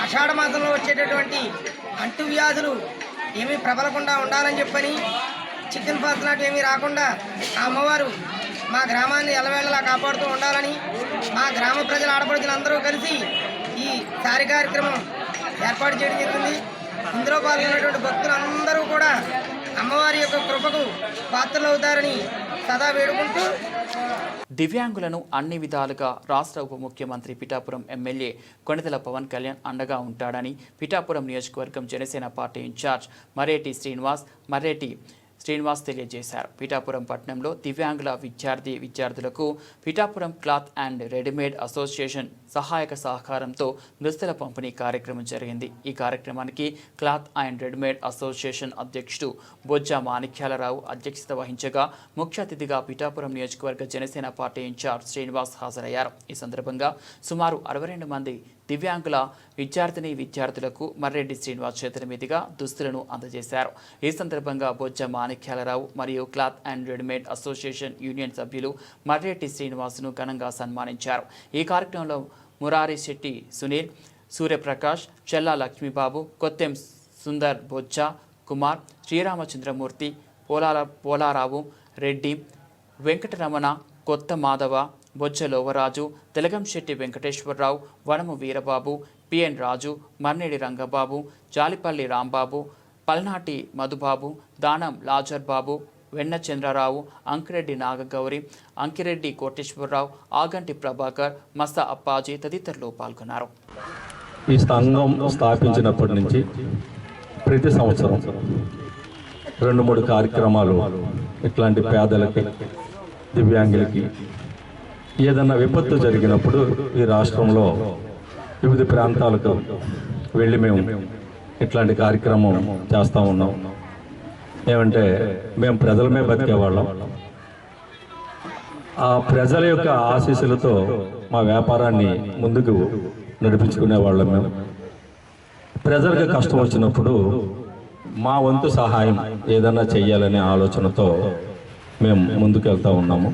ఆషాఢ మాసంలో వచ్చేటటువంటి అంటువ్యాధులు ఏమీ ప్రబలకుండా ఉండాలని చెప్పని, చికెన్ పాక్స్ లాంటివి ఏమీ రాకుండా ఆ అమ్మవారు మా గ్రామాన్ని ఎల్లవేళలా కాపాడుతూ ఉండాలని మా గ్రామ ప్రజల ఆడపడుచులందరూ కలిసి ఈ సారి కార్యక్రమం ఏర్పాటు చేయడం జరిగింది. ఇందులో పాల్గొన్నటువంటి భక్తులందరూ కూడా అమ్మవారి యొక్క కృపకు పాత్రలు అవుతారని సదా వేడుకుంటూ దివ్యాంగులను అన్ని విధాలుగా రాష్ట్ర ఉప ముఖ్యమంత్రి పిఠాపురం ఎమ్మెల్యే కొణిదెల పవన్ కళ్యాణ్ అండగా ఉంటాడని పిఠాపురం నియోజకవర్గం జనసేన పార్టీ ఇన్ఛార్జ్ మర్రెడ్డి శ్రీనివాస్ తెలియజేశారు. పిఠాపురం పట్టణంలో దివ్యాంగుల విద్యార్థులకు Pithapuram cloth and readymade association సహాయక సహకారంతో దుస్తుల పంపిణీ కార్యక్రమం జరిగింది. ఈ కార్యక్రమానికి క్లాత్ అండ్ రెడీమేడ్ అసోసియేషన్ అధ్యక్షుడు బొజ్జ మాణిక్యాలరావు అధ్యక్షత వహించగా ముఖ్య అతిథిగా పిఠాపురం నియోజకవర్గ జనసేన పార్టీ ఇన్ఛార్జ్ శ్రీనివాస్ హాజరయ్యారు. ఈ సందర్భంగా సుమారు 62 మంది దివ్యాంగుల విద్యార్థులకు మర్రెడ్డి శ్రీనివాస్ చేతుల మీదుగా దుస్తులను అందజేశారు. ఈ సందర్భంగా బొజ్జ మాణిక్యాలరావు మరియు cloth and readymade association union సభ్యులు మర్రెడ్డి శ్రీనివాస్ను ఘనంగా సన్మానించారు. ఈ కార్యక్రమంలో మురారి శెట్టి సునీల్, సూర్యప్రకాష్, చెల్లా లక్ష్మీబాబు, కొత్తెం సుందర్, బొజ్జ కుమార్, శ్రీరామచంద్రమూర్తి, పోలారావు రెడ్డి, వెంకటరమణ, కొత్త మాధవ, బొజ్జ లోవరాజు, తెలగంశెట్టి వెంకటేశ్వరరావు, వనము వీరబాబు, పిఎన్ రాజు, మర్నేడి రంగబాబు, జాలిపల్లి రాంబాబు, పల్నాటి మధుబాబు, దానం లాజర్ బాబు, వెన్న చంద్రరావు, అంకిరెడ్డి నాగగౌరి, అంకిరెడ్డి కోటేశ్వరరావు, ఆగంటి ప్రభాకర్, మస్తా అప్పాజీ తదితరులు పాల్గొన్నారు. ఈ సంఘం స్థాపించినప్పటి నుంచి ప్రతి సంవత్సరం 2-3 కార్యక్రమాలు ఇట్లాంటి పేదలకి, దివ్యాంగులకి ఏదన్నా విపత్తు జరిగినప్పుడు ఈ రాష్ట్రంలో వివిధ ప్రాంతాలకు వెళ్ళి మేము ఇట్లాంటి కార్యక్రమం చేస్తూ ఉన్నాం. ఏమంటే మేము ప్రజలమే బతికేవాళ్ళం. ఆ ప్రజల యొక్క ఆశీస్సులతో మా వ్యాపారాన్ని ముందుకు నడిపించుకునేవాళ్ళం. మేము ప్రజలకు కష్టం వచ్చినప్పుడు మా వంతు సహాయం ఏదన్నా చెయ్యాలనే ఆలోచనతో మేము ముందుకెళ్తూ ఉన్నాము.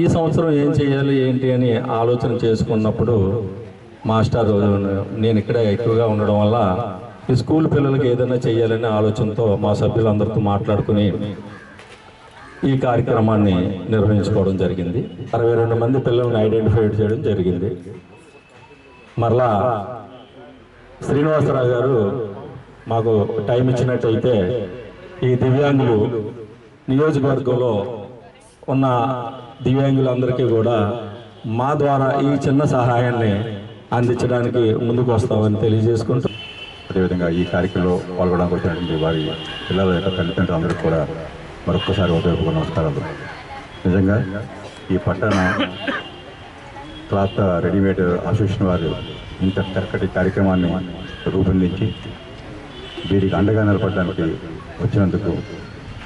ఈ సంవత్సరం ఏం చేయాలి ఏంటి అని ఆలోచన చేసుకున్నప్పుడు మాస్టర్ నేను ఇక్కడ ఎక్కువగా ఉండడం వల్ల ఈ స్కూల్ పిల్లలకి ఏదైనా చేయాలనే ఆలోచనతో మా సభ్యులందరితో మాట్లాడుకుని ఈ కార్యక్రమాన్ని నిర్వహించుకోవడం జరిగింది. 62 మంది పిల్లల్ని ఐడెంటిఫై చేయడం జరిగింది. మరలా శ్రీనివాసరావు గారు మాకు టైం ఇచ్చినట్టయితే ఈ దివ్యాంగులు నియోజకవర్గంలో ఉన్న దివ్యాంగులందరికీ కూడా మా ద్వారా ఈ చిన్న సహాయాన్ని అందించడానికి ముందుకు వస్తామని తెలియజేసుకుంటూ, అదేవిధంగా ఈ కార్యక్రమంలో పాల్గొనడానికి వచ్చినటువంటి వారి పిల్లల యొక్క తల్లిదండ్రులందరికీ కూడా మరొక్కసారి ఉదయపూర్వక నమస్కారాలు. నిజంగా ఈ పట్టణ క్లాత్ రెడీమేడ్ అసోసియేషన్ వారు ఇంత చక్కటి కార్యక్రమాన్ని రూపొందించి వీరికి అండగా నిలబడడానికి వచ్చినందుకు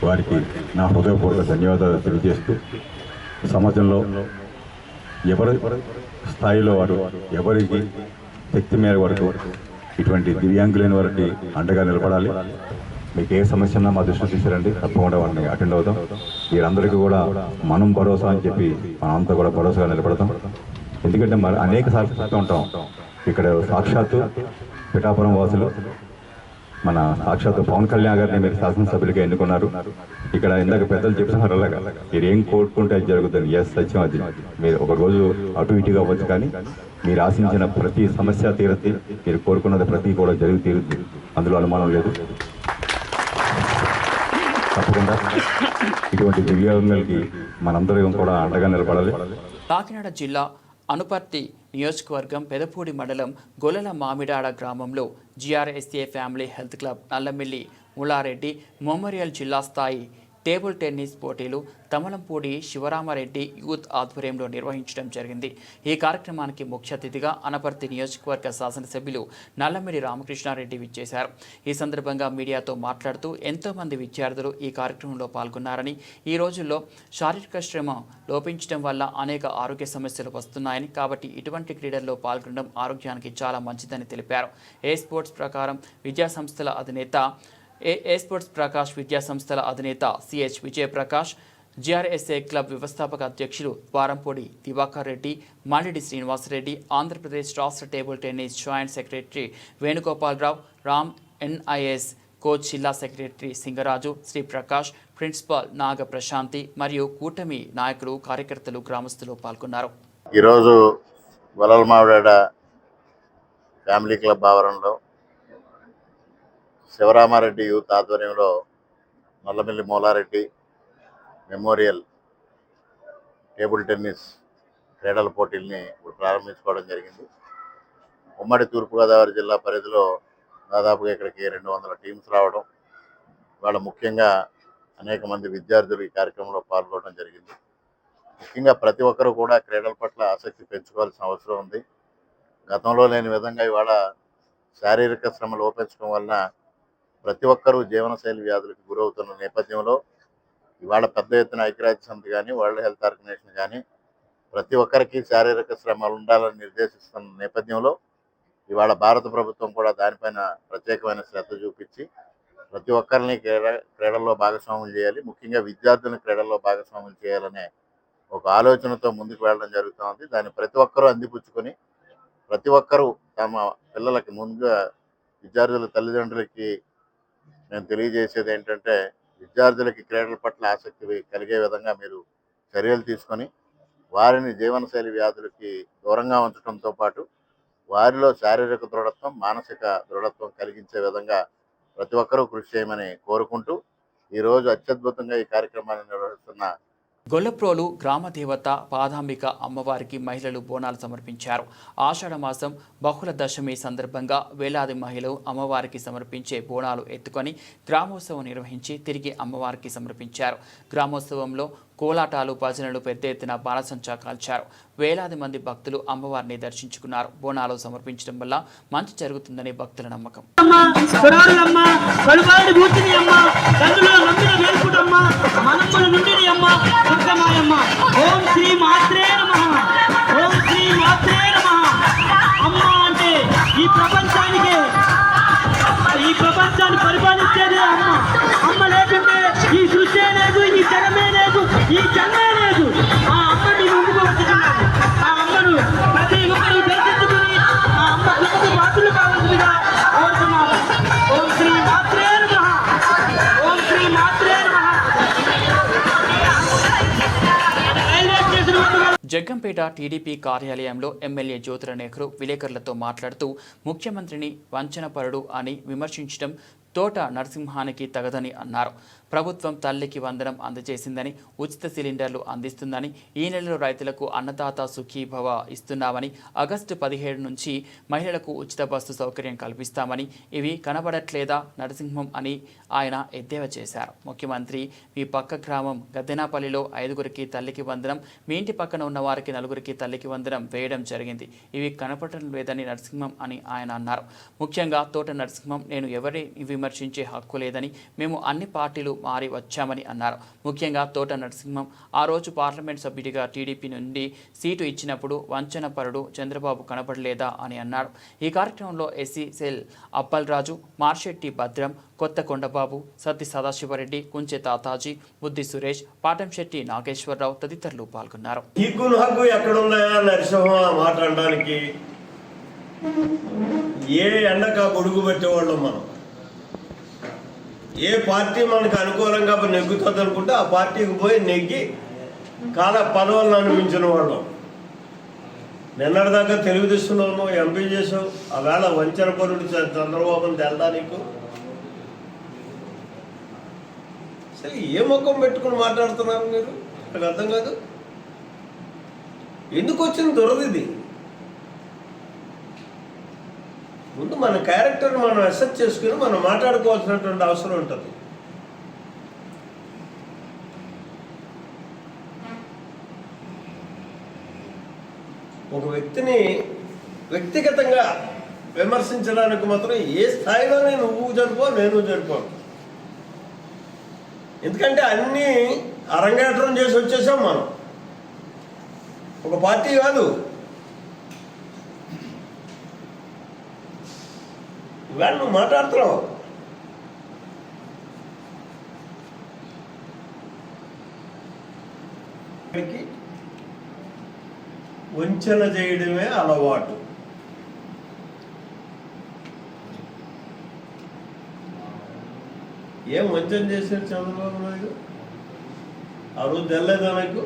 వారికి నా హృదయపూర్వక ధన్యవాదాలు తెలియజేస్తూ, సమాజంలో ఎవరి స్థాయిలో వారు ఎవరికి శక్తి మేర వరకు ఇటువంటి దివ్యాంగులైన వారికి అండగా నిలబడాలి. మీకు ఏ సమస్య ఉన్నా మా దృష్టికి తీసుకురండి, తప్పకుండా వారిని అటెండ్ అవుతాం. వీరందరికీ కూడా మనం భరోసా అని చెప్పి మనంతా కూడా భరోసాగా నిలబడతాం. ఎందుకంటే మరి అనేక సార్లు చెప్తూ ఉంటాం, ఇక్కడ సాక్షాత్తు పిఠాపురం వాసులు మన సాక్షాత్తు పవన్ కళ్యాణ్ గారిని మీరు శాసనసభ్యులుగా ఎన్నుకున్నారు. ఇక్కడ ఇందాక పెద్దలు చెప్తున్నారు, అలాగా మీరు ఏం కోరుకుంటే అది జరుగుతుంది. ఎస్, సత్యం అది. మీరు ఒక రోజు అటు ఇటుగా అవ్వచ్చు, కానీ మీరు ఆశించిన ప్రతి సమస్య తీరుద్ది, మీరు కోరుకున్నది ప్రతి కూడా జరిగి తీరుద్ది, అందులో అనుమానం లేదు. తప్పకుండా ఇటువంటి దివ్యాంగులకి మనందరం కూడా అండగా నిలబడాలి. కాకినాడ జిల్లా అనుపర్తి నియోజకవర్గం పెదపూడి మండలం గొల్లల మామిడాడ గ్రామంలో GRSA family health club Nallamilli Mulareddy memorial జిల్లా స్థాయి టేబుల్ టెన్నిస్ పోటీలు తమలంపూడి శివరామారెడ్డి యూత్ ఆధ్వర్యంలో నిర్వహించడం జరిగింది. ఈ కార్యక్రమానికి ముఖ్య అతిథిగా అనపర్తి నియోజకవర్గ శాసనసభ్యులు నల్లమిల్లి రామకృష్ణారెడ్డి విచ్చేశారు. ఈ సందర్భంగా మీడియాతో మాట్లాడుతూ ఎంతోమంది విద్యార్థులు ఈ కార్యక్రమంలో పాల్గొన్నారని, ఈ రోజుల్లో శారీరక శ్రమ లోపించడం వల్ల అనేక ఆరోగ్య సమస్యలు వస్తున్నాయని, కాబట్టి ఇటువంటి క్రీడల్లో పాల్గొనడం ఆరోగ్యానికి చాలా మంచిదని తెలిపారు. ఏ స్పోర్ట్స్ ప్రకాష్ విద్యా సంస్థల అధినేత సిహెచ్ విజయప్రకాష్, జిఆర్ఎస్ఏ క్లబ్ వ్యవస్థాపక అధ్యక్షులు వారంపూడి దివాకర్ రెడ్డి, మాలిడి శ్రీనివాసరెడ్డి, ఆంధ్రప్రదేశ్ రాష్ట్ర table tennis joint secretary Venugopala Rao, Ram NIS coach జిల్లా సెక్రటరీ సింగరాజు, శ్రీప్రకాష్, ప్రిన్సిపాల్ నాగ ప్రశాంతి మరియు కూటమి నాయకులు, కార్యకర్తలు, గ్రామస్తులు పాల్గొన్నారు. ఈరోజు గొల్లల మామిడాడ ఫ్యామిలీ క్లబ్ ఆవరణలో శివరామారెడ్డి యూత్ ఆధ్వర్యంలో Nallamilli Moola Reddy memorial table tennis క్రీడల పోటీల్ని ఇప్పుడు ప్రారంభించుకోవడం జరిగింది. ఉమ్మడి తూర్పుగోదావరి జిల్లా పరిధిలో దాదాపుగా ఇక్కడికి 200 టీమ్స్ రావడం, వాళ్ళ ముఖ్యంగా అనేక మంది విద్యార్థులు ఈ కార్యక్రమంలో పాల్గొనడం జరిగింది. ముఖ్యంగా ప్రతి ఒక్కరూ కూడా క్రీడల పట్ల ఆసక్తి పెంచుకోవాల్సిన అవసరం ఉంది. గతంలో లేని విధంగా ఇవాళ శారీరక శ్రమ లోపించడం వలన ప్రతి ఒక్కరూ జీవనశైలి వ్యాధులకు గురవుతున్న నేపథ్యంలో ఇవాళ పెద్ద ఎత్తున ఐక్యరాజ్య సమితి కానీ, వరల్డ్ హెల్త్ ఆర్గనైజేషన్ కానీ ప్రతి ఒక్కరికి శారీరక శ్రమ ఉండాలని నిర్దేశిస్తున్న నేపథ్యంలో ఇవాళ భారత ప్రభుత్వం కూడా దానిపైన ప్రత్యేకమైన శ్రద్ధ చూపించి ప్రతి ఒక్కరిని క్రీడల్లో భాగస్వాములు చేయాలి, ముఖ్యంగా విద్యార్థులను క్రీడల్లో భాగస్వాములు చేయాలనే ఒక ఆలోచనతో ముందుకు వెళ్ళడం జరుగుతుంది. దాన్ని ప్రతి ఒక్కరూ అందిపుచ్చుకొని ప్రతి ఒక్కరూ తమ పిల్లలకి, ముందుగా విద్యార్థుల తల్లిదండ్రులకి నేను తెలియజేసేది ఏంటంటే, విద్యార్థులకి క్రీడల పట్ల ఆసక్తి కలిగే విధంగా మీరు చర్యలు తీసుకొని వారిని జీవనశైలి వ్యాధులకి దూరంగా ఉంచడంతో పాటు వారిలో శారీరక దృఢత్వం, మానసిక దృఢత్వం కలిగించే విధంగా ప్రతి ఒక్కరూ కృషి చేయమని కోరుకుంటూ ఈరోజు అత్యద్భుతంగా ఈ కార్యక్రమాన్ని నిర్వహిస్తున్న గొల్లప్రోలు గ్రామదేవత పాదాంబిక అమ్మవారికి మహిళలు బోనాలు సమర్పించారు. ఆషాఢ మాసం బహుళ దశమి సందర్భంగా వేలాది మహిళలు అమ్మవారికి సమర్పించే బోనాలు ఎత్తుకొని గ్రామోత్సవం నిర్వహించి తిరిగి అమ్మవారికి సమర్పించారు. గ్రామోత్సవంలో కోలాటాలు, భజనలు, పెద్ద ఎత్తున బాణసంచా కాల్చారు. వేలాది మంది భక్తులు అమ్మవారిని దర్శించుకున్నారు. బోనాలు సమర్పించడం వల్ల మంచి జరుగుతుందని భక్తుల నమ్మకం. ఈ ప్రపంచాన్ని పరిపాలించేదే అమ్మ. అమ్మ లేకుంటే ఈ సృష్టి లేదు, ఈ జగమే లేదు, ఈ జన్మే లేదు. ఆ అమ్మని ముందుకు వచ్చుతున్నాము. ఆ అమ్మను ప్రతి ఒక్కరు దర్శించుకుని ఆ అమ్మ కృపకు పాత్రలు కావాల్సిందిగా కోరుతున్నాము. ఓం శ్రీ మాత్రే నమః. ఓం శ్రీ మాత్రే నమః. జగ్గంపేట టీడీపీ కార్యాలయంలో ఎమ్మెల్యే జ్యోతుల నెహ్రూ విలేకరులతో మాట్లాడుతూ ముఖ్యమంత్రిని వంచనపరుడు అని విమర్శించడం తోట నరసింహానికి తగదని అన్నారు. ప్రభుత్వం తల్లికి వందనం అందజేసిందని, ఉచిత సిలిండర్లు అందిస్తుందని, ఈ నెలలో రైతులకు అన్నదాత సుఖీభవ ఇస్తున్నామని, ఆగస్టు 17 నుంచి మహిళలకు ఉచిత బస్సు సౌకర్యం కల్పిస్తామని, ఇవి కనబడట్లేదా నరసింహం అని ఆయన ఎద్దేవా చేశారు. ముఖ్యమంత్రి మీ పక్క గ్రామం గద్దెనాపల్లిలో 5గురికి తల్లికి వందనం, మీ ఇంటి పక్కన ఉన్న వారికి 4గురికి తల్లికి వందనం వేయడం జరిగింది. ఇవి కనపడటం లేదని నరసింహం అని ఆయన అన్నారు. ముఖ్యంగా తోట నరసింహం, నేను ఎవరిని విమర్శించే హక్కు లేదని, మేము అన్ని పార్టీలు మారి వచ్చామని అన్నారు. ముఖ్యంగా తోట నరసింహం ఆ రోజు పార్లమెంట్ సభ్యుడిగా టీడీపీ నుండి సీటు ఇచ్చినప్పుడు వంచనపరుడు చంద్రబాబు కనపడలేదా అని అన్నారు. ఈ కార్యక్రమంలో ఎస్సీ సెల్ అప్పల్రాజు, మార్షెట్టి భద్రం, కొత్త కొండబాబు, సత్తి సదాశివరెడ్డి, కుంచె తాతాజీ, బుద్ధి సురేష్, పాటంశెట్టి నాగేశ్వరరావు తదితరులు పాల్గొన్నారు. హక్కు ఎక్కడున్నాయా నరసింహ మాట్లాడడానికి? ఏ ఎండక గొడుగు పెట్టేవాళ్ళం మనం. ఏ పార్టీ మనకు అనుకూలంగా నెగ్గుతుంది అనుకుంటే ఆ పార్టీకి పోయి నెగ్గి పదవులను అనిపించిన వాళ్ళం. నిన్నటిదాకా తెలుగుదేశంలోనూ ఎంపీ చేసావు, ఆ వేళ వంచన పరుడు చంద్రబాబుని తెల్దా నీకు? అసలు ఏ ముఖం పెట్టుకుని మాట్లాడుతున్నారు మీరు? నాకు అర్థం కాదు. ఎందుకు వచ్చిన దురది? ముందు మన క్యారెక్టర్ మనం అసెస్ చేసుకుని మనం మాట్లాడుకోవాల్సినటువంటి అవసరం ఉంటుంది. ఒక వ్యక్తిని వ్యక్తిగతంగా విమర్శించడానికి మాత్రం ఏ స్థాయిలోనే నువ్వు జరిపో నేను జరిపో. ఎందుకంటే అన్నీ అరంగేట్రం చేసి వచ్చేసాం మనం. ఒక పార్టీ కాదు. ఇవాళ నువ్వు మాట్లాడుతున్నావు. వంచన చేయడమే అలవాటు. ఏం వంచన చేశారు చంద్రబాబు నాయుడు? ఆ రోజు తెల్లేదా నాకు?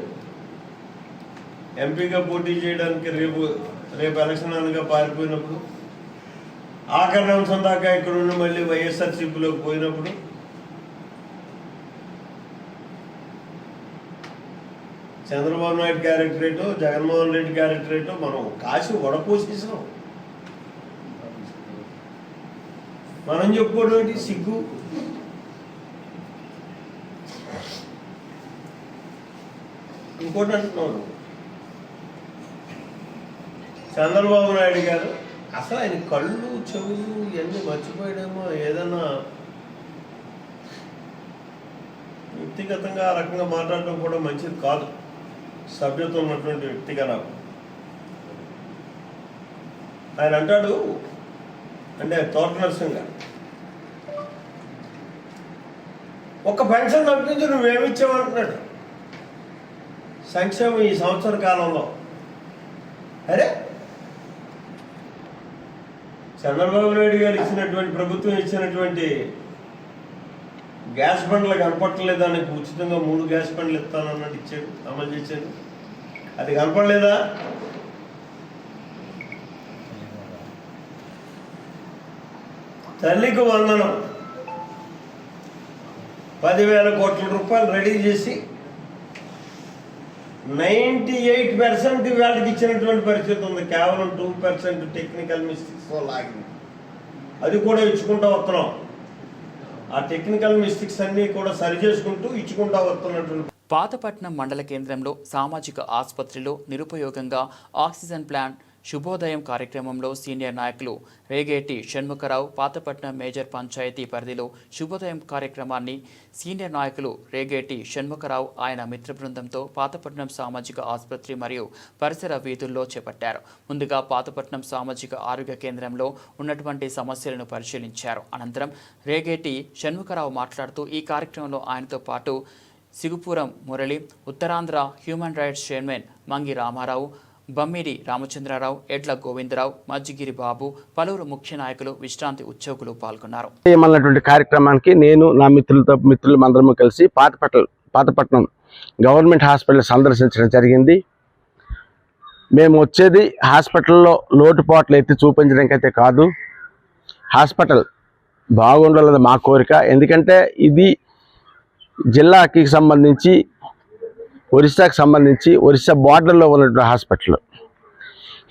ఎంపీగా పోటీ చేయడానికి రేపు ఎలక్షన్ అనగా పారిపోయినప్పుడు, ఆఖరి అంశం దాకా ఇక్కడ ఉండి మళ్ళీ వైఎస్ఆర్సీపీలోకి పోయినప్పుడు చంద్రబాబు నాయుడు క్యారెక్టరేటో జగన్మోహన్ రెడ్డి క్యారెక్టరేటో మనం కాసి వడపోసేసాం. మనం చెప్పుకోవడం ఏంటి? సిగ్గు. ఇంకోటి అంటున్నాను, చంద్రబాబు నాయుడు గారు అసలు ఆయన కళ్ళు చెవులు ఇవన్నీ మర్చిపోయడమో, ఏదన్నా వ్యక్తిగతంగా ఆ రకంగా మాట్లాడటం కూడా మంచిది కాదు. సభ్యత్వం ఉన్నటువంటి వ్యక్తిగా నాకు ఆయన అంటాడు, అంటే తోట నరసింహ గారు, ఒక పెన్షన్ తప్పించి నువ్వేమిచ్చావంటున్నాడు సంక్షేమం ఈ సంవత్సర కాలంలో. అరే చంద్రబాబు నాయుడు గారు ఇచ్చినటువంటి, ప్రభుత్వం ఇచ్చినటువంటి గ్యాస్ బండ్లు కనపడలేదా? నీకు ఉచితంగా 3 గ్యాస్ బండ్లు ఇస్తానన్నట్టు ఇచ్చాడు, అమలు చేశాడు. అది కనపడలేదా? తల్లికి వందనం 10,000 కోట్ల రూపాయలు రెడీ చేసి 98% వాళ్ళకి ఇచ్చినటువంటి పరిస్థితి ఉంది. కేవలం 2% టెక్నికల్ మిస్టేక్స్ లాగింది. అది కూడా ఇచ్చుకుంటూ వస్తున్నాం. ఆ టెక్నికల్ మిస్టేక్స్ అన్నీ కూడా సరి చేసుకుంటూ ఇచ్చుకుంటూ వస్తున్నటువంటి. పాతపట్నం మండల కేంద్రంలో సామాజిక ఆసుపత్రిలో నిరుపయోగంగా ఆక్సిజన్ ప్లాంట్ శుభోదయం కార్యక్రమంలో సీనియర్ నాయకులు రేగేటి షణ్ముఖరావు, పాతపట్నం మేజర్ పంచాయతీ పరిధిలో శుభోదయం కార్యక్రమాన్ని సీనియర్ నాయకులు రేగేటి షణ్ముఖరావు ఆయన మిత్ర బృందంతో పాతపట్నం సామాజిక ఆసుపత్రి మరియు పరిసర వీధుల్లో చేపట్టారు. ముందుగా పాతపట్నం సామాజిక ఆరోగ్య కేంద్రంలో ఉన్నటువంటి సమస్యలను పరిశీలించారు. అనంతరం రేగేటి షణ్ముఖరావు మాట్లాడుతూ ఈ కార్యక్రమంలో ఆయనతో పాటు Sigupuram Murali, Uttarandhra human rights chairman Mangi Ramarao, Bammidi Ramachandrarao, Edla Govindarao, మజ్జిగిరి బాబు, పలువురు ముఖ్య నాయకులు, విశ్రాంతి ఉద్యోగులు పాల్గొన్నారు. ఏమన్నటువంటి కార్యక్రమానికి నేను నా మిత్రులు అందరము కలిసి పాతపట్నం గవర్నమెంట్ హాస్పిటల్ సందర్శించడం జరిగింది. మేము వచ్చేది హాస్పిటల్లో లోటుపాట్లు ఎత్తి చూపించడానికి అయితే కాదు, హాస్పిటల్ బాగుండాలన్నది మా కోరిక. ఎందుకంటే ఇది జిల్లాకి సంబంధించి ఒరిస్సాకి సంబంధించి ఒరిస్సా బార్డర్లో ఉన్నటువంటి హాస్పిటల్.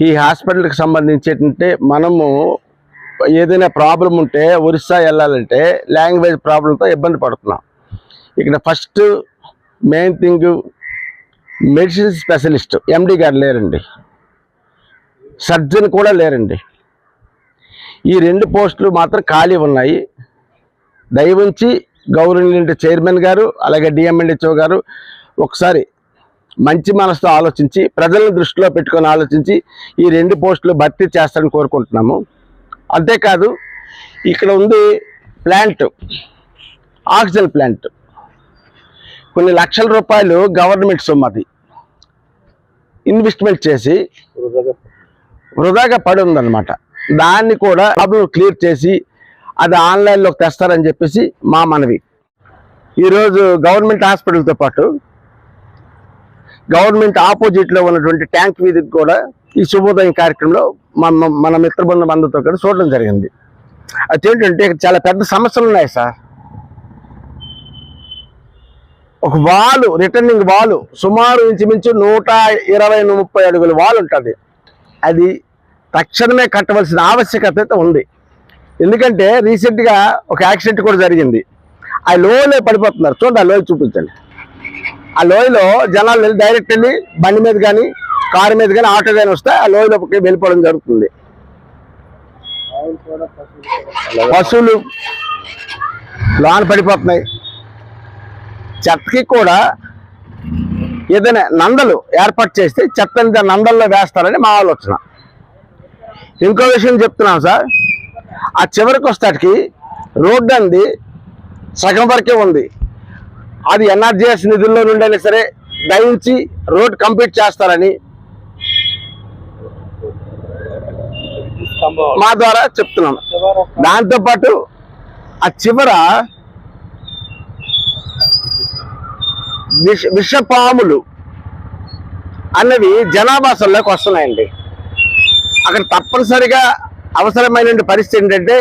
ఈ హాస్పిటల్కి సంబంధించి ఏంటంటే మనము ఏదైనా ప్రాబ్లం ఉంటే ఒరిస్సా వెళ్ళాలంటే లాంగ్వేజ్ ప్రాబ్లంతో ఇబ్బంది పడుతున్నాం. ఇక్కడ first main thing medicine specialist MD గారు లేరండి, సర్జన్ కూడా లేరండి. ఈ 2 పోస్టులు మాత్రం ఖాళీ ఉన్నాయి. దయవుంచి గవర్నమెంట్ చైర్మన్ గారు అలాగే డిఎంఎన్హెచ్ఓ గారు ఒకసారి మంచి మనసుతో ఆలోచించి ప్రజలను దృష్టిలో పెట్టుకొని ఆలోచించి ఈ 2 పోస్టులు భర్తీ చేస్తారని కోరుకుంటున్నాము. అంతేకాదు ఇక్కడ ఉంది ప్లాంట్, ఆక్సిజన్ ప్లాంట్, కొన్ని లక్షల రూపాయలు గవర్నమెంట్ సొమ్ము అది ఇన్వెస్ట్మెంట్ చేసి వృధాగా పడి ఉందన్నమాట. దాన్ని కూడా ప్రాబ్లం క్లియర్ చేసి అది ఆన్లైన్లోకి తెస్తారని చెప్పేసి మా మనవి. ఈరోజు గవర్నమెంట్ హాస్పిటల్తో పాటు గవర్నమెంట్ ఆపోజిట్లో ఉన్నటువంటి ట్యాంక్ వీధికి కూడా ఈ శుభోదయం కార్యక్రమంలో మన మిత్రబృందం అందరితో కూడా చూడడం జరిగింది. అదేంటంటే చాలా పెద్ద సమస్యలు ఉన్నాయి సార్. ఒక వాలు, రిటర్నింగ్ వాలు సుమారు ఇంచుమించు 120-130 అడుగుల వాల్ ఉంటుంది. అది తక్షణమే కట్టవలసిన ఆవశ్యకత అయితే ఉంది. ఎందుకంటే రీసెంట్గా ఒక యాక్సిడెంట్ కూడా జరిగింది. ఆ లోయలో పడిపోతున్నారు. చూడండి, ఆ లోయ చూపించండి. ఆ లోయలో జనాలు వెళ్ళి డైరెక్ట్ వెళ్ళి బండి మీద కానీ కారు మీద కానీ ఆటో కానీ వస్తే ఆ లోయలోకి వెళ్ళిపోవడం జరుగుతుంది. పశువులు లోన పడిపోతున్నాయి. చెత్తకి కూడా ఏదైనా నందలు ఏర్పాటు చేస్తే చెత్తని నందల్లో వేస్తారని మా ఆలోచన. ఇంకో విషయం చెప్తున్నాం సార్, ఆ చివరికి వస్తాటికి రోడ్డు అంది సగం వరకే ఉంది. అది ఎన్ఆర్జీఎస్ నిధుల్లో నుండైనా సరే దయించి రోడ్ కంప్లీట్ చేస్తారని మా ద్వారా చెప్తున్నాం. దాంతోపాటు ఆ చివర విషపాములు అన్నవి జనాభాసంలోకి వస్తున్నాయండి. అక్కడ తప్పనిసరిగా అవసరమైన పరిస్థితి ఏంటంటే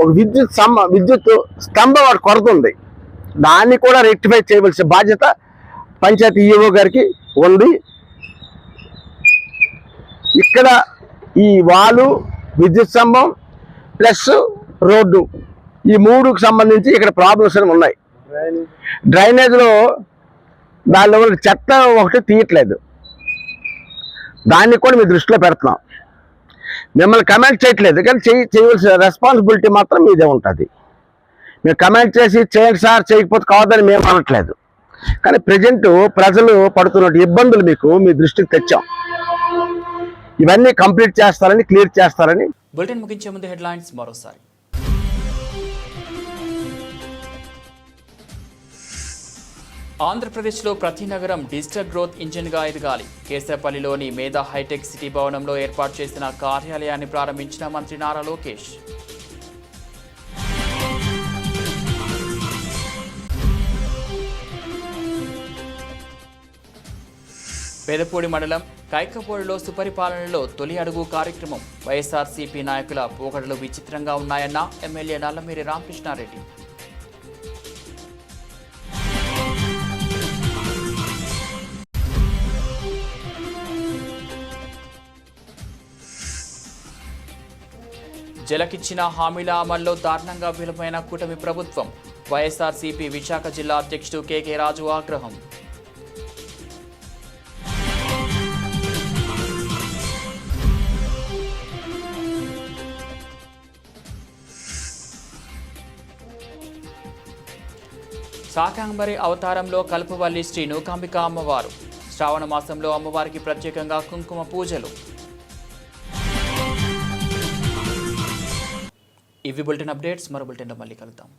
ఒక విద్యుత్ స్తంభం వాటి కొరత ఉంది. దాన్ని కూడా రెక్టిఫై చేయవలసిన బాధ్యత పంచాయతీ ఈఓ గారికి ఉంది. ఇక్కడ ఈ వాలు, విద్యుత్ స్తంభం ప్లస్ రోడ్డు, ఈ 3కు సంబంధించి ఇక్కడ ప్రాబ్లమ్స్ అని ఉన్నాయి. డ్రైనేజ్లో దానిలో ఉన్న చెత్త ఒకటి తీయట్లేదు. దాన్ని కూడా మీ దృష్టిలో పెడుతున్నాం. మిమ్మల్ని కమెంట్ చేయట్లేదు, కానీ చేయవలసిన రెస్పాన్సిబిలిటీ మాత్రం మీదే ఉంటుంది. మీరు కమెంట్ చేసి చేయండి సార్, చేయకపోతే కావద్దని మేము అనట్లేదు. కానీ ప్రజెంట్ ప్రజలు పడుతున్న ఇబ్బందులు మీ దృష్టికి తెచ్చాం. ఇవన్నీ కంప్లీట్ చేస్తారని, క్లియర్ చేస్తారని. బులెటిన్ ముగించే ముందు హెడ్లైన్స్ మరోసారి. ఆంధ్రప్రదేశ్లో ప్రతి నగరం డిజిటల్ గ్రోత్ ఇంజిన్గా ఎదగాలి. కేశపల్లిలోని మేధా హైటెక్ సిటీ భవనంలో ఏర్పాటు చేసిన కార్యాలయాన్ని ప్రారంభించిన మంత్రి నారా లోకేష్. పెదపూడి మండలం కైకపూడిలో సుపరిపాలనలో తొలి అడుగు కార్యక్రమం. వైఎస్ఆర్సీపీ నాయకుల పోకడలు విచిత్రంగా ఉన్నాయన్న ఎమ్మెల్యే నల్లమేరి రామకృష్ణారెడ్డి. జలకిచ్చిన హామీల అమల్లో దారుణంగా విఫలమైన కూటమి ప్రభుత్వం. వైఎస్ఆర్సీపీ విశాఖ జిల్లా అధ్యక్షుడు కేకే రాజు ఆగ్రహం. శాకాంబరి అవతారంలో కల్పవల్లి శ్రీ నూకాంబిక అమ్మవారు. శ్రావణ మాసంలో అమ్మవారికి ప్రత్యేకంగా కుంకుమ పూజలు. ఇవి బులెటిన్ అప్డేట్స్. మరో బులెటిన్లో మళ్ళీ కలుద్దాం.